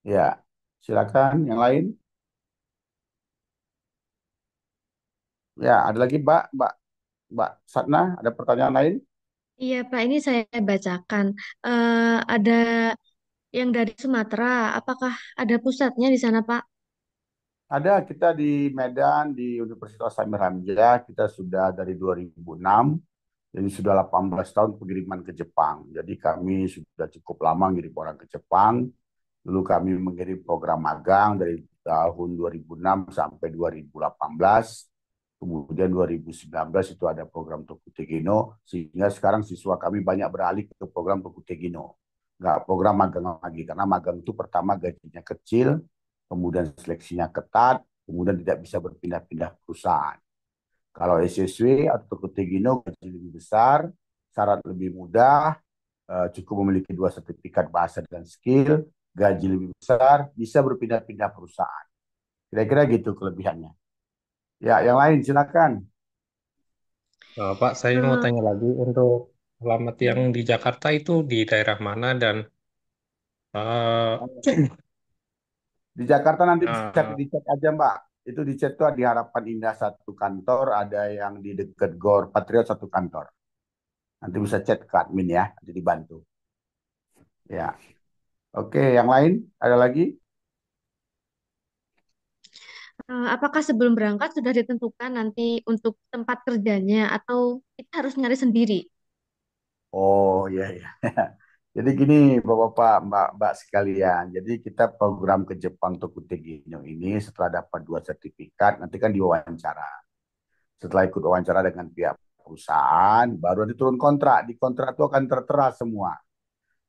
Ya. Silakan yang lain. Ya, ada lagi Mbak Satna, ada pertanyaan lain? Iya, Pak, ini saya bacakan. Ada yang dari Sumatera, apakah ada pusatnya di sana, Pak? Ada, kita di Medan, di Universitas Samir Hamzah, kita sudah dari 2006, jadi sudah 18 tahun pengiriman ke Jepang. Jadi kami sudah cukup lama ngirim orang ke Jepang. Dulu kami mengirim program magang dari tahun 2006 sampai 2018. Kemudian 2019 itu ada program Tokutegino, sehingga sekarang siswa kami banyak beralih ke program Tokutegino. nggak program magang lagi karena magang itu pertama gajinya kecil, kemudian seleksinya ketat, kemudian tidak bisa berpindah-pindah perusahaan. Kalau SSW atau Kutegino gaji lebih besar, syarat lebih mudah, cukup memiliki 2 sertifikat bahasa dan skill, gaji lebih besar, bisa berpindah-pindah perusahaan. Kira-kira gitu kelebihannya. Ya, yang lain silakan. Pak, saya mau Eh, tanya lagi untuk alamat yang di Jakarta itu di daerah mana dan eh, Di Jakarta nanti bisa eh, dicek aja Mbak. Itu dicek tuh di Harapan Indah satu kantor, ada yang di dekat Gor Patriot satu kantor. Nanti bisa chat ke admin ya, nanti dibantu. Ya, oke. Yang lain ada lagi? apakah sebelum berangkat sudah ditentukan nanti untuk tempat kerjanya atau kita harus nyari sendiri? Oh iya iya. Jadi gini Bapak-bapak, Mbak-mbak sekalian. Jadi kita program ke Jepang Tokute Gino ini setelah dapat 2 sertifikat, nanti kan diwawancara. Setelah ikut wawancara dengan pihak perusahaan, baru nanti turun kontrak. Di kontrak itu akan tertera semua.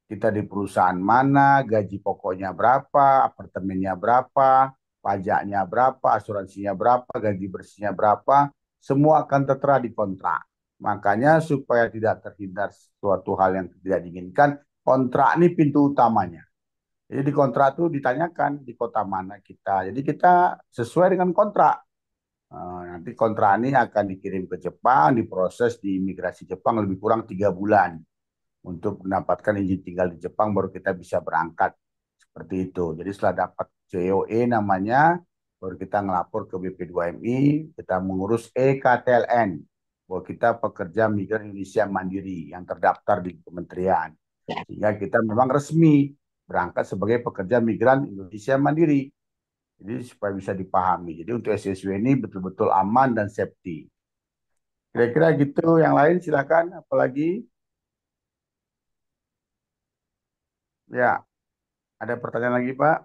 Kita di perusahaan mana, gaji pokoknya berapa, apartemennya berapa, pajaknya berapa, asuransinya berapa, gaji bersihnya berapa, semua akan tertera di kontrak. Makanya supaya tidak terhindar suatu hal yang tidak diinginkan, kontrak ini pintu utamanya. Jadi di kontrak itu ditanyakan di kota mana kita. Jadi kita sesuai dengan kontrak. Nanti kontrak ini akan dikirim ke Jepang, diproses di imigrasi Jepang lebih kurang 3 bulan untuk mendapatkan izin tinggal di Jepang baru kita bisa berangkat seperti itu. Jadi setelah dapat COE namanya, baru kita ngelapor ke BP2MI, kita mengurus EKTLN, bahwa kita pekerja migran Indonesia Mandiri yang terdaftar di kementerian. Sehingga kita memang resmi berangkat sebagai pekerja migran Indonesia Mandiri. Jadi supaya bisa dipahami. Jadi untuk SSW ini betul-betul aman dan safety. Kira-kira gitu. Yang lain silakan. Apalagi? Ya, ada pertanyaan lagi Pak?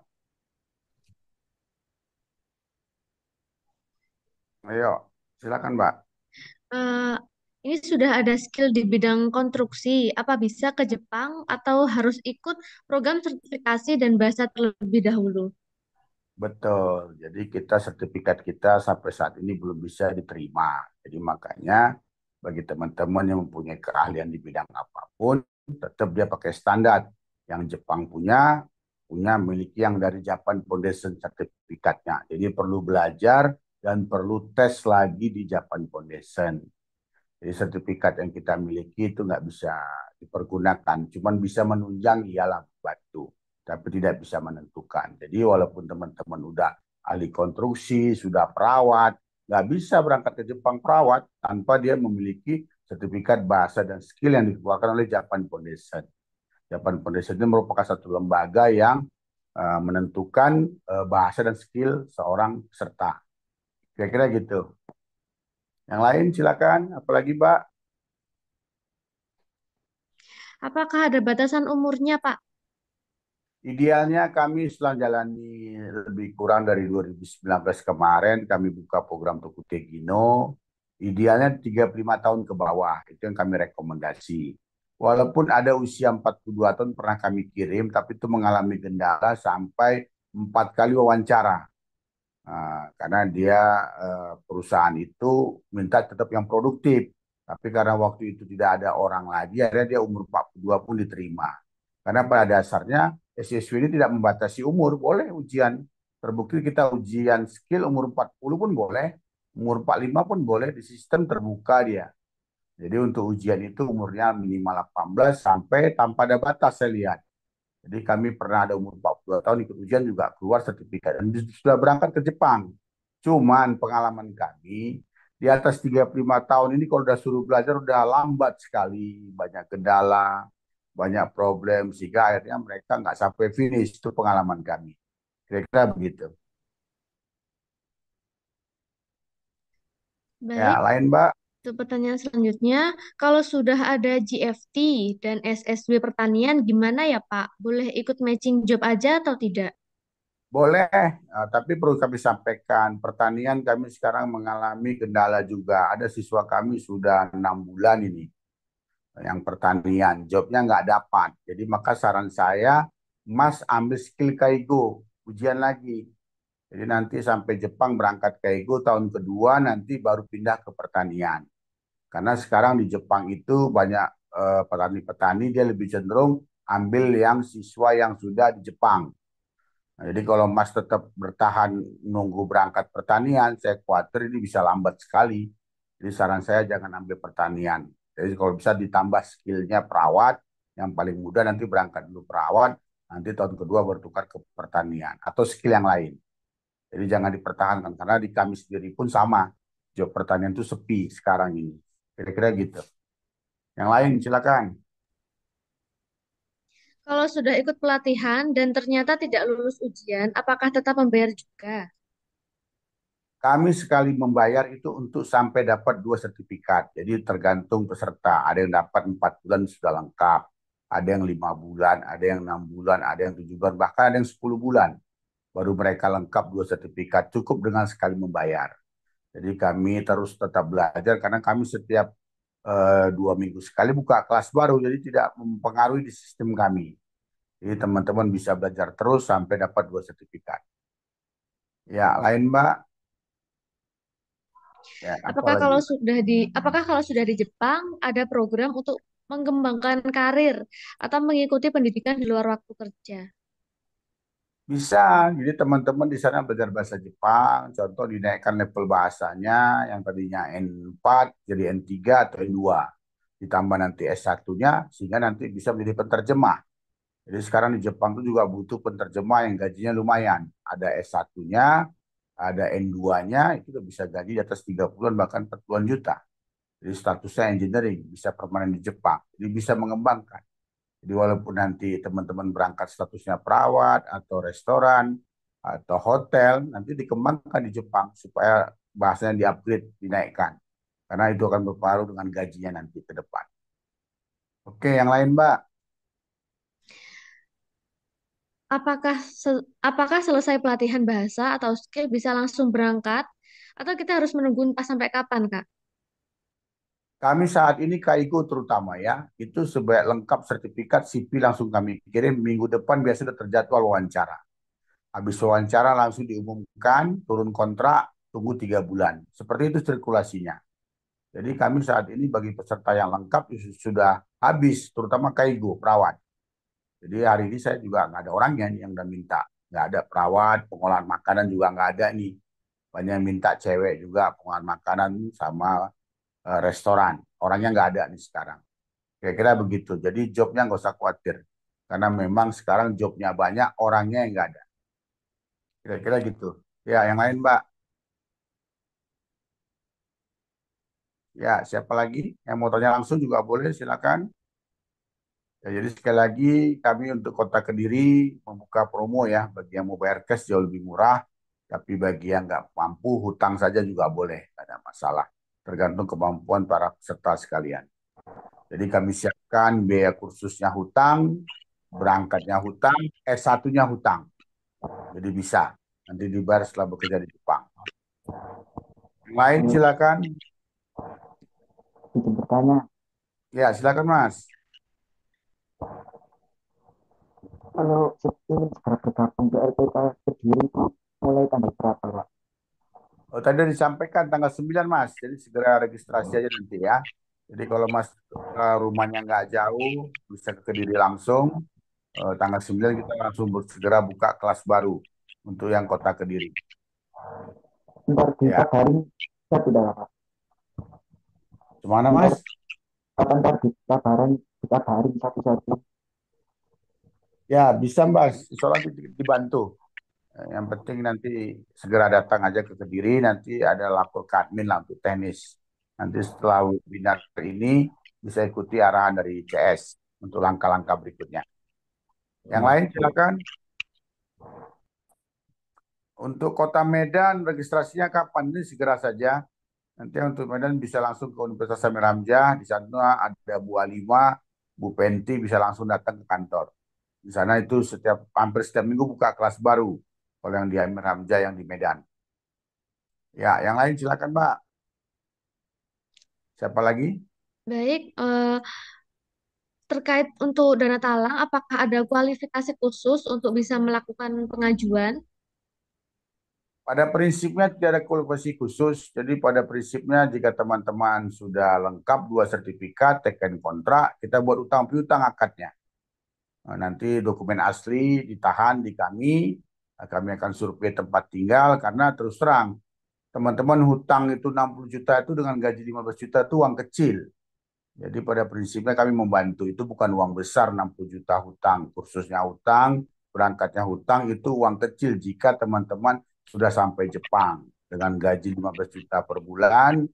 Ayo, silakan Mbak. Eh, ini sudah ada skill di bidang konstruksi. Apa bisa ke Jepang atau harus ikut program sertifikasi dan bahasa terlebih dahulu? Betul. Jadi kita sertifikat kita sampai saat ini belum bisa diterima. Jadi makanya bagi teman-teman yang mempunyai keahlian di bidang apapun, tetap dia pakai standar yang Jepang punya miliki yang dari Japan Foundation sertifikatnya. Jadi perlu belajar dan perlu tes lagi di Japan Foundation. Jadi sertifikat yang kita miliki itu nggak bisa dipergunakan, cuman bisa menunjang ialah batu, tapi tidak bisa menentukan. Jadi walaupun teman-teman udah ahli konstruksi, sudah perawat, nggak bisa berangkat ke Jepang perawat tanpa dia memiliki sertifikat bahasa dan skill yang dikeluarkan oleh Japan Foundation. Japan Foundation itu merupakan satu lembaga yang menentukan bahasa dan skill seorang peserta. Kira-kira gitu. Yang lain silakan, apalagi Mbak? Apakah ada batasan umurnya, Pak? Idealnya kami setelah jalani lebih kurang dari 2019 kemarin, kami buka program Tokute Gino. Idealnya 35 tahun ke bawah, itu yang kami rekomendasi. Walaupun ada usia 42 tahun pernah kami kirim, tapi itu mengalami kendala sampai 4 kali wawancara. Karena dia perusahaan itu minta tetap yang produktif. Tapi karena waktu itu tidak ada orang lagi, akhirnya dia umur 42 pun diterima. Karena pada dasarnya SSW ini tidak membatasi umur, boleh ujian. Terbukti kita ujian skill umur 40 pun boleh, umur 45 pun boleh, di sistem terbuka dia. Jadi untuk ujian itu umurnya minimal 18 sampai tanpa ada batas saya lihat. Jadi kami pernah ada umur 42 tahun ikut ujian juga keluar sertifikat dan sudah berangkat ke Jepang. Cuman pengalaman kami di atas 35 tahun ini kalau udah suruh belajar udah lambat sekali, banyak kendala, banyak problem sehingga akhirnya mereka nggak sampai finish. Itu pengalaman kami. Kira-kira begitu. Ya, Baik, lain Mbak? untuk pertanyaan selanjutnya, kalau sudah ada GFT dan SSW pertanian, gimana ya, Pak? Boleh ikut matching job aja atau tidak? Boleh, tapi perlu kami sampaikan, pertanian kami sekarang mengalami kendala juga. Ada siswa kami sudah 6 bulan ini yang pertanian, jobnya nggak dapat. Jadi maka saran saya, Mas ambil skill Kaigo, ujian lagi. Jadi nanti sampai Jepang berangkat Kaigo tahun kedua, nanti baru pindah ke pertanian. Karena sekarang di Jepang itu banyak petani-petani, dia lebih cenderung ambil yang siswa yang sudah di Jepang. Nah, jadi kalau Mas tetap bertahan nunggu berangkat pertanian, saya khawatir ini bisa lambat sekali. Jadi saran saya jangan ambil pertanian. Jadi kalau bisa ditambah skillnya perawat, yang paling mudah nanti berangkat dulu perawat, nanti tahun kedua bertukar ke pertanian atau skill yang lain. Jadi jangan dipertahankan karena di kami sendiri pun sama, job pertanian itu sepi sekarang ini. Kira-kira gitu. Yang lain silakan. Kalau sudah ikut pelatihan dan ternyata tidak lulus ujian, apakah tetap membayar juga? Kami sekali membayar itu untuk sampai dapat 2 sertifikat. Jadi tergantung peserta. Ada yang dapat 4 bulan sudah lengkap. Ada yang 5 bulan, ada yang 6 bulan, ada yang 7 bulan, bahkan ada yang 10 bulan. Baru mereka lengkap 2 sertifikat. Cukup dengan sekali membayar. Jadi kami terus tetap belajar karena kami setiap 2 minggu sekali buka kelas baru. Jadi tidak mempengaruhi di sistem kami. Jadi teman-teman bisa belajar terus sampai dapat 2 sertifikat. Ya, lain Mbak. Ya, Apakah kalau sudah di Jepang ada program untuk mengembangkan karir atau mengikuti pendidikan di luar waktu kerja? Bisa, jadi teman-teman di sana belajar bahasa Jepang, contoh dinaikkan level bahasanya yang tadinya N4 jadi N3 atau N2. Ditambah nanti S1-nya sehingga nanti bisa menjadi penerjemah. Jadi sekarang di Jepang itu juga butuh penerjemah yang gajinya lumayan. Ada S1-nya, ada N2-nya, itu udah bisa gaji di atas 30-an bahkan 40-an juta. Jadi statusnya engineering, bisa permanen di Jepang. Jadi bisa mengembangkan. Jadi walaupun nanti teman-teman berangkat statusnya perawat atau restoran atau hotel, nanti dikembangkan di Jepang supaya bahasanya di-upgrade, dinaikkan. Karena itu akan berpengaruh dengan gajinya nanti ke depan. Oke, yang lain Mbak. Apakah selesai pelatihan bahasa atau skill bisa langsung berangkat atau kita harus menunggu entah sampai kapan, Kak? Kami saat ini KIGO terutama ya, itu sebaik lengkap sertifikat CV langsung kami kirim, minggu depan biasanya sudah terjadwal wawancara. Habis wawancara langsung diumumkan, turun kontrak, tunggu 3 bulan. Seperti itu sirkulasinya. Jadi kami saat ini bagi peserta yang lengkap sudah habis, terutama KIGO, perawat. Jadi hari ini saya juga nggak ada orangnya nih yang udah minta. Nggak ada perawat, pengolahan makanan juga nggak ada nih. Banyak yang minta cewek juga, pengolahan makanan sama restoran. Orangnya nggak ada nih sekarang. Kira-kira begitu. Jadi jobnya nggak usah khawatir. Karena memang sekarang jobnya banyak, orangnya yang nggak ada. Kira-kira gitu. Ya, yang lain Mbak. Ya, siapa lagi yang mau tanya langsung juga boleh, silakan. Ya, jadi sekali lagi kami untuk Kota Kediri membuka promo ya. Bagi yang mau bayar cash jauh lebih murah. Tapi bagi yang nggak mampu, hutang saja juga boleh. Tidak ada masalah. Tergantung kemampuan para peserta sekalian. Jadi kami siapkan biaya kursusnya hutang, berangkatnya hutang, S1-nya hutang. Jadi bisa. Nanti dibayar setelah bekerja di Jepang. Yang lain silakan. Izin bertanya, Ya, silakan Mas. kalau ingin segera bergabung ke RPK Kediri itu mulai tanggal berapa, Pak? Oh, tadi disampaikan tanggal 9 Mas. Jadi segera registrasi aja nanti ya. Jadi kalau Mas rumahnya nggak jauh, bisa ke Kediri langsung. Tanggal 9 kita langsung segera buka kelas baru untuk yang Kota Kediri. Ntar Ya. dikabarin, saya tidak, Pak. Gimana Mas? Ntar dikabarin satu-satu. Ya, bisa Mas. Soalnya dibantu. Yang penting nanti segera datang aja ke Kediri, nanti ada lapor ke admin lah untuk teknis. Nanti setelah webinar ini bisa ikuti arahan dari CS untuk langkah-langkah berikutnya. Yang lain silakan. Untuk Kota Medan registrasinya kapan? Ini segera saja. Nanti untuk Medan bisa langsung ke Universitas Samir Hamzah. Di sana ada Bu Alima, Bu Penti bisa langsung datang ke kantor. Di sana itu hampir setiap minggu buka kelas baru. Kalau yang di Amir Hamzah yang di Medan. Ya, yang lain silakan Mbak. Siapa lagi? Baik, terkait untuk dana talang, apakah ada kualifikasi khusus untuk bisa melakukan pengajuan? Pada prinsipnya tidak ada kualifikasi khusus. Jadi pada prinsipnya jika teman-teman sudah lengkap 2 sertifikat, teken kontrak, kita buat utang piutang akadnya. Nanti dokumen asli ditahan di kami, kami akan survei tempat tinggal karena terus terang teman-teman hutang itu 60 juta itu dengan gaji 15 juta itu uang kecil. Jadi pada prinsipnya kami membantu, itu bukan uang besar 60 juta hutang, kursusnya hutang, berangkatnya hutang itu uang kecil jika teman-teman sudah sampai Jepang dengan gaji 15 juta per bulan,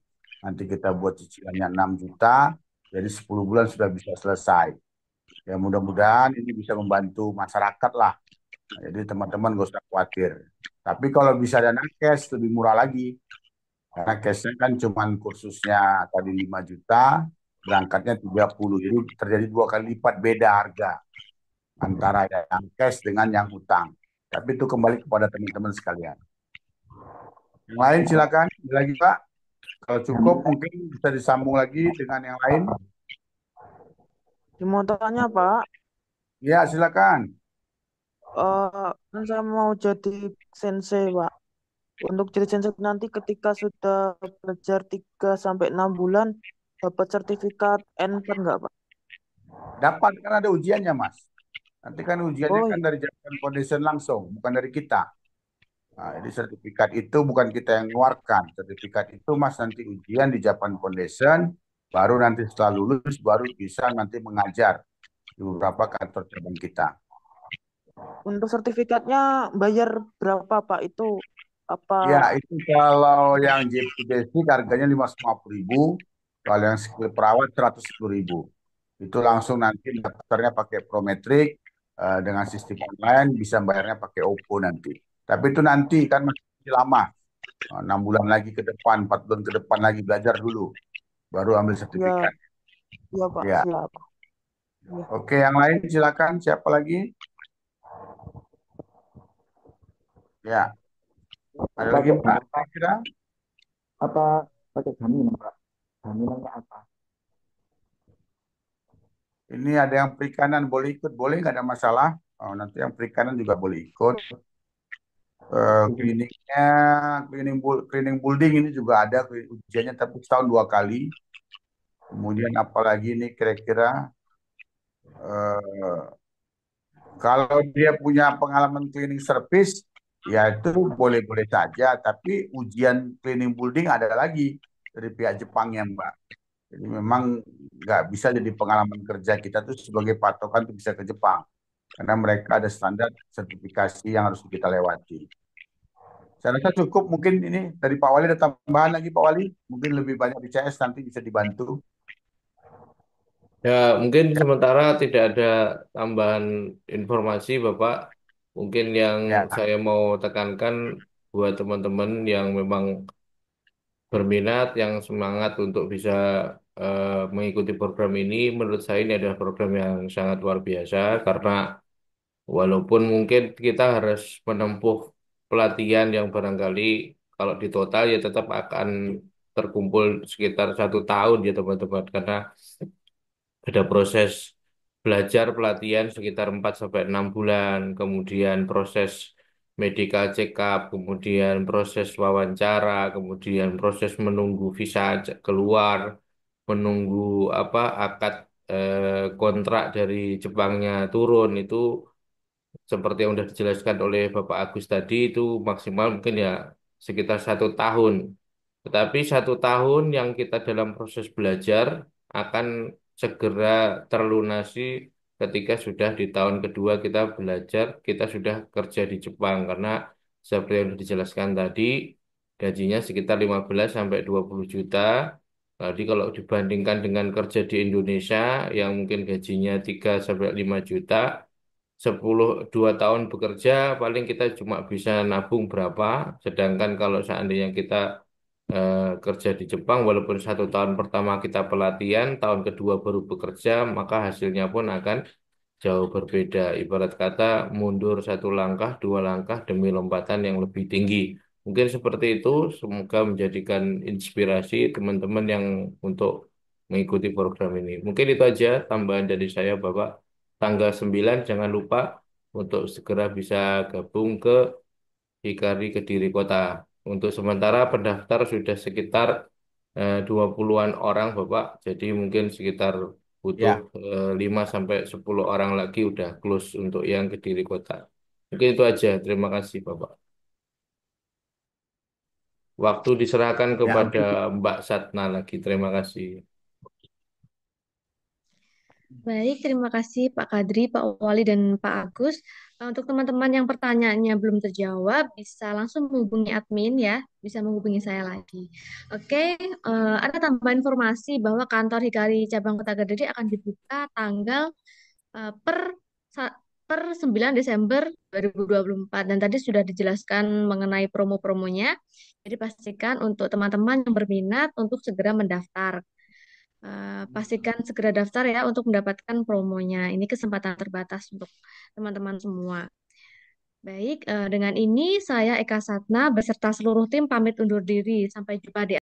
nanti kita buat cicilannya 6 juta, jadi 10 bulan sudah bisa selesai. Ya mudah-mudahan ini bisa membantu masyarakat lah. Jadi teman-teman gak usah khawatir. Tapi kalau bisa dana cash lebih murah lagi. Karena cashnya kan cuman kursusnya tadi 5 juta, berangkatnya 30. Jadi terjadi 2 kali lipat beda harga antara yang cash dengan yang hutang. Tapi itu kembali kepada teman-teman sekalian. Yang lain silakan. Ada lagi Pak. Kalau cukup mungkin bisa disambung lagi dengan yang lain. Mau tanya Pak, Ya silakan. kan saya mau jadi sensei Pak. Untuk jadi sensei nanti ketika sudah belajar 3 sampai 6 bulan, dapat sertifikat N4 nggak Pak? Dapat kan ada ujiannya Mas. Nanti kan ujiannya Oh, kan dari Japan Foundation langsung, bukan dari kita. Nah, jadi sertifikat itu bukan kita yang mengeluarkan. Sertifikat itu Mas nanti ujian di Japan Foundation, baru nanti setelah lulus baru bisa nanti mengajar di beberapa kantor cabang kita. untuk sertifikatnya bayar berapa Pak? Itu apa? Ya, itu kalau yang JP Basic harganya 550.000, kalau yang skill perawat 110.000. Itu langsung nanti daftarnya pakai Prometric dengan sistem online, bisa bayarnya pakai OPPO nanti. Tapi itu nanti kan masih lama, 6 bulan lagi ke depan, 4 bulan ke depan lagi belajar dulu, baru ambil Ya, sertifikat. ya Pak, Ya, siap. Ya. oke yang lain silakan. Siapa lagi? Ya, ada lagi Pak? Kira-kira? Apa pakai jaminan, Pak? Jaminannya apa? Ini ada yang perikanan boleh ikut, boleh nggak ada masalah. Nanti yang perikanan juga boleh ikut. Kliniknya, cleaning building ini juga ada ujiannya tapi setahun 2 kali. Kemudian apalagi ini kira-kira eh, kalau dia punya pengalaman cleaning service, ya itu boleh-boleh saja. Tapi ujian cleaning building ada lagi dari pihak Jepangnya, Mbak. Jadi memang nggak bisa jadi pengalaman kerja kita tuh sebagai patokan untuk bisa ke Jepang. Karena mereka ada standar sertifikasi yang harus kita lewati. Saya rasa cukup mungkin ini dari Pak Wali ada tambahan lagi Pak Wali. Mungkin lebih banyak di CS nanti bisa dibantu. Ya, mungkin sementara tidak ada tambahan informasi, Bapak. Mungkin yang Ya, saya mau tekankan buat teman-teman yang memang berminat, yang semangat untuk bisa mengikuti program ini, menurut saya ini adalah program yang sangat luar biasa karena walaupun mungkin kita harus menempuh pelatihan yang barangkali kalau di total ya tetap akan terkumpul sekitar 1 tahun ya teman-teman karena ada proses belajar pelatihan sekitar 4 sampai 6 bulan, kemudian proses medical check up, kemudian proses wawancara, kemudian proses menunggu visa keluar, menunggu apa akad kontrak dari Jepangnya turun itu seperti yang sudah dijelaskan oleh Bapak Agus tadi itu maksimal mungkin ya sekitar 1 tahun. Tetapi 1 tahun yang kita dalam proses belajar akan segera terlunasi ketika sudah di tahun kedua kita belajar, kita sudah kerja di Jepang karena seperti yang sudah dijelaskan tadi gajinya sekitar 15 sampai 20 juta. Jadi kalau dibandingkan dengan kerja di Indonesia yang mungkin gajinya 3 sampai 5 juta, 2 tahun bekerja paling kita cuma bisa nabung berapa, sedangkan kalau seandainya kita kerja di Jepang walaupun 1 tahun pertama kita pelatihan, tahun kedua baru bekerja, maka hasilnya pun akan jauh berbeda. Ibarat kata mundur 1 langkah, 2 langkah demi lompatan yang lebih tinggi. Mungkin seperti itu, semoga menjadikan inspirasi teman-teman yang untuk mengikuti program ini. Mungkin itu aja tambahan dari saya, Bapak. Tanggal 9 jangan lupa untuk segera bisa gabung ke Hikari Kediri Kota. Untuk sementara pendaftar sudah sekitar 20-an orang, Bapak. Jadi mungkin sekitar butuh Ya, 5 sampai 10 orang lagi udah close untuk yang Kediri Kota. Mungkin itu aja. Terima kasih, Bapak. Waktu diserahkan ya kepada untuk Mbak Satna lagi. Terima kasih. Baik, terima kasih Pak Kadri, Pak Wali, dan Pak Agus. Untuk teman-teman yang pertanyaannya belum terjawab, bisa langsung menghubungi admin ya, bisa menghubungi saya lagi. Oke, ada tambahan informasi bahwa kantor Hikari Cabang Kota Kediri akan dibuka tanggal eh, per sa- per 9 Desember 2024 dan tadi sudah dijelaskan mengenai promo-promonya. Jadi pastikan untuk teman-teman yang berminat untuk segera mendaftar. Pastikan segera daftar ya untuk mendapatkan promonya. Ini kesempatan terbatas untuk teman-teman semua. Baik, dengan ini saya Eka Satna beserta seluruh tim pamit undur diri. Sampai jumpa di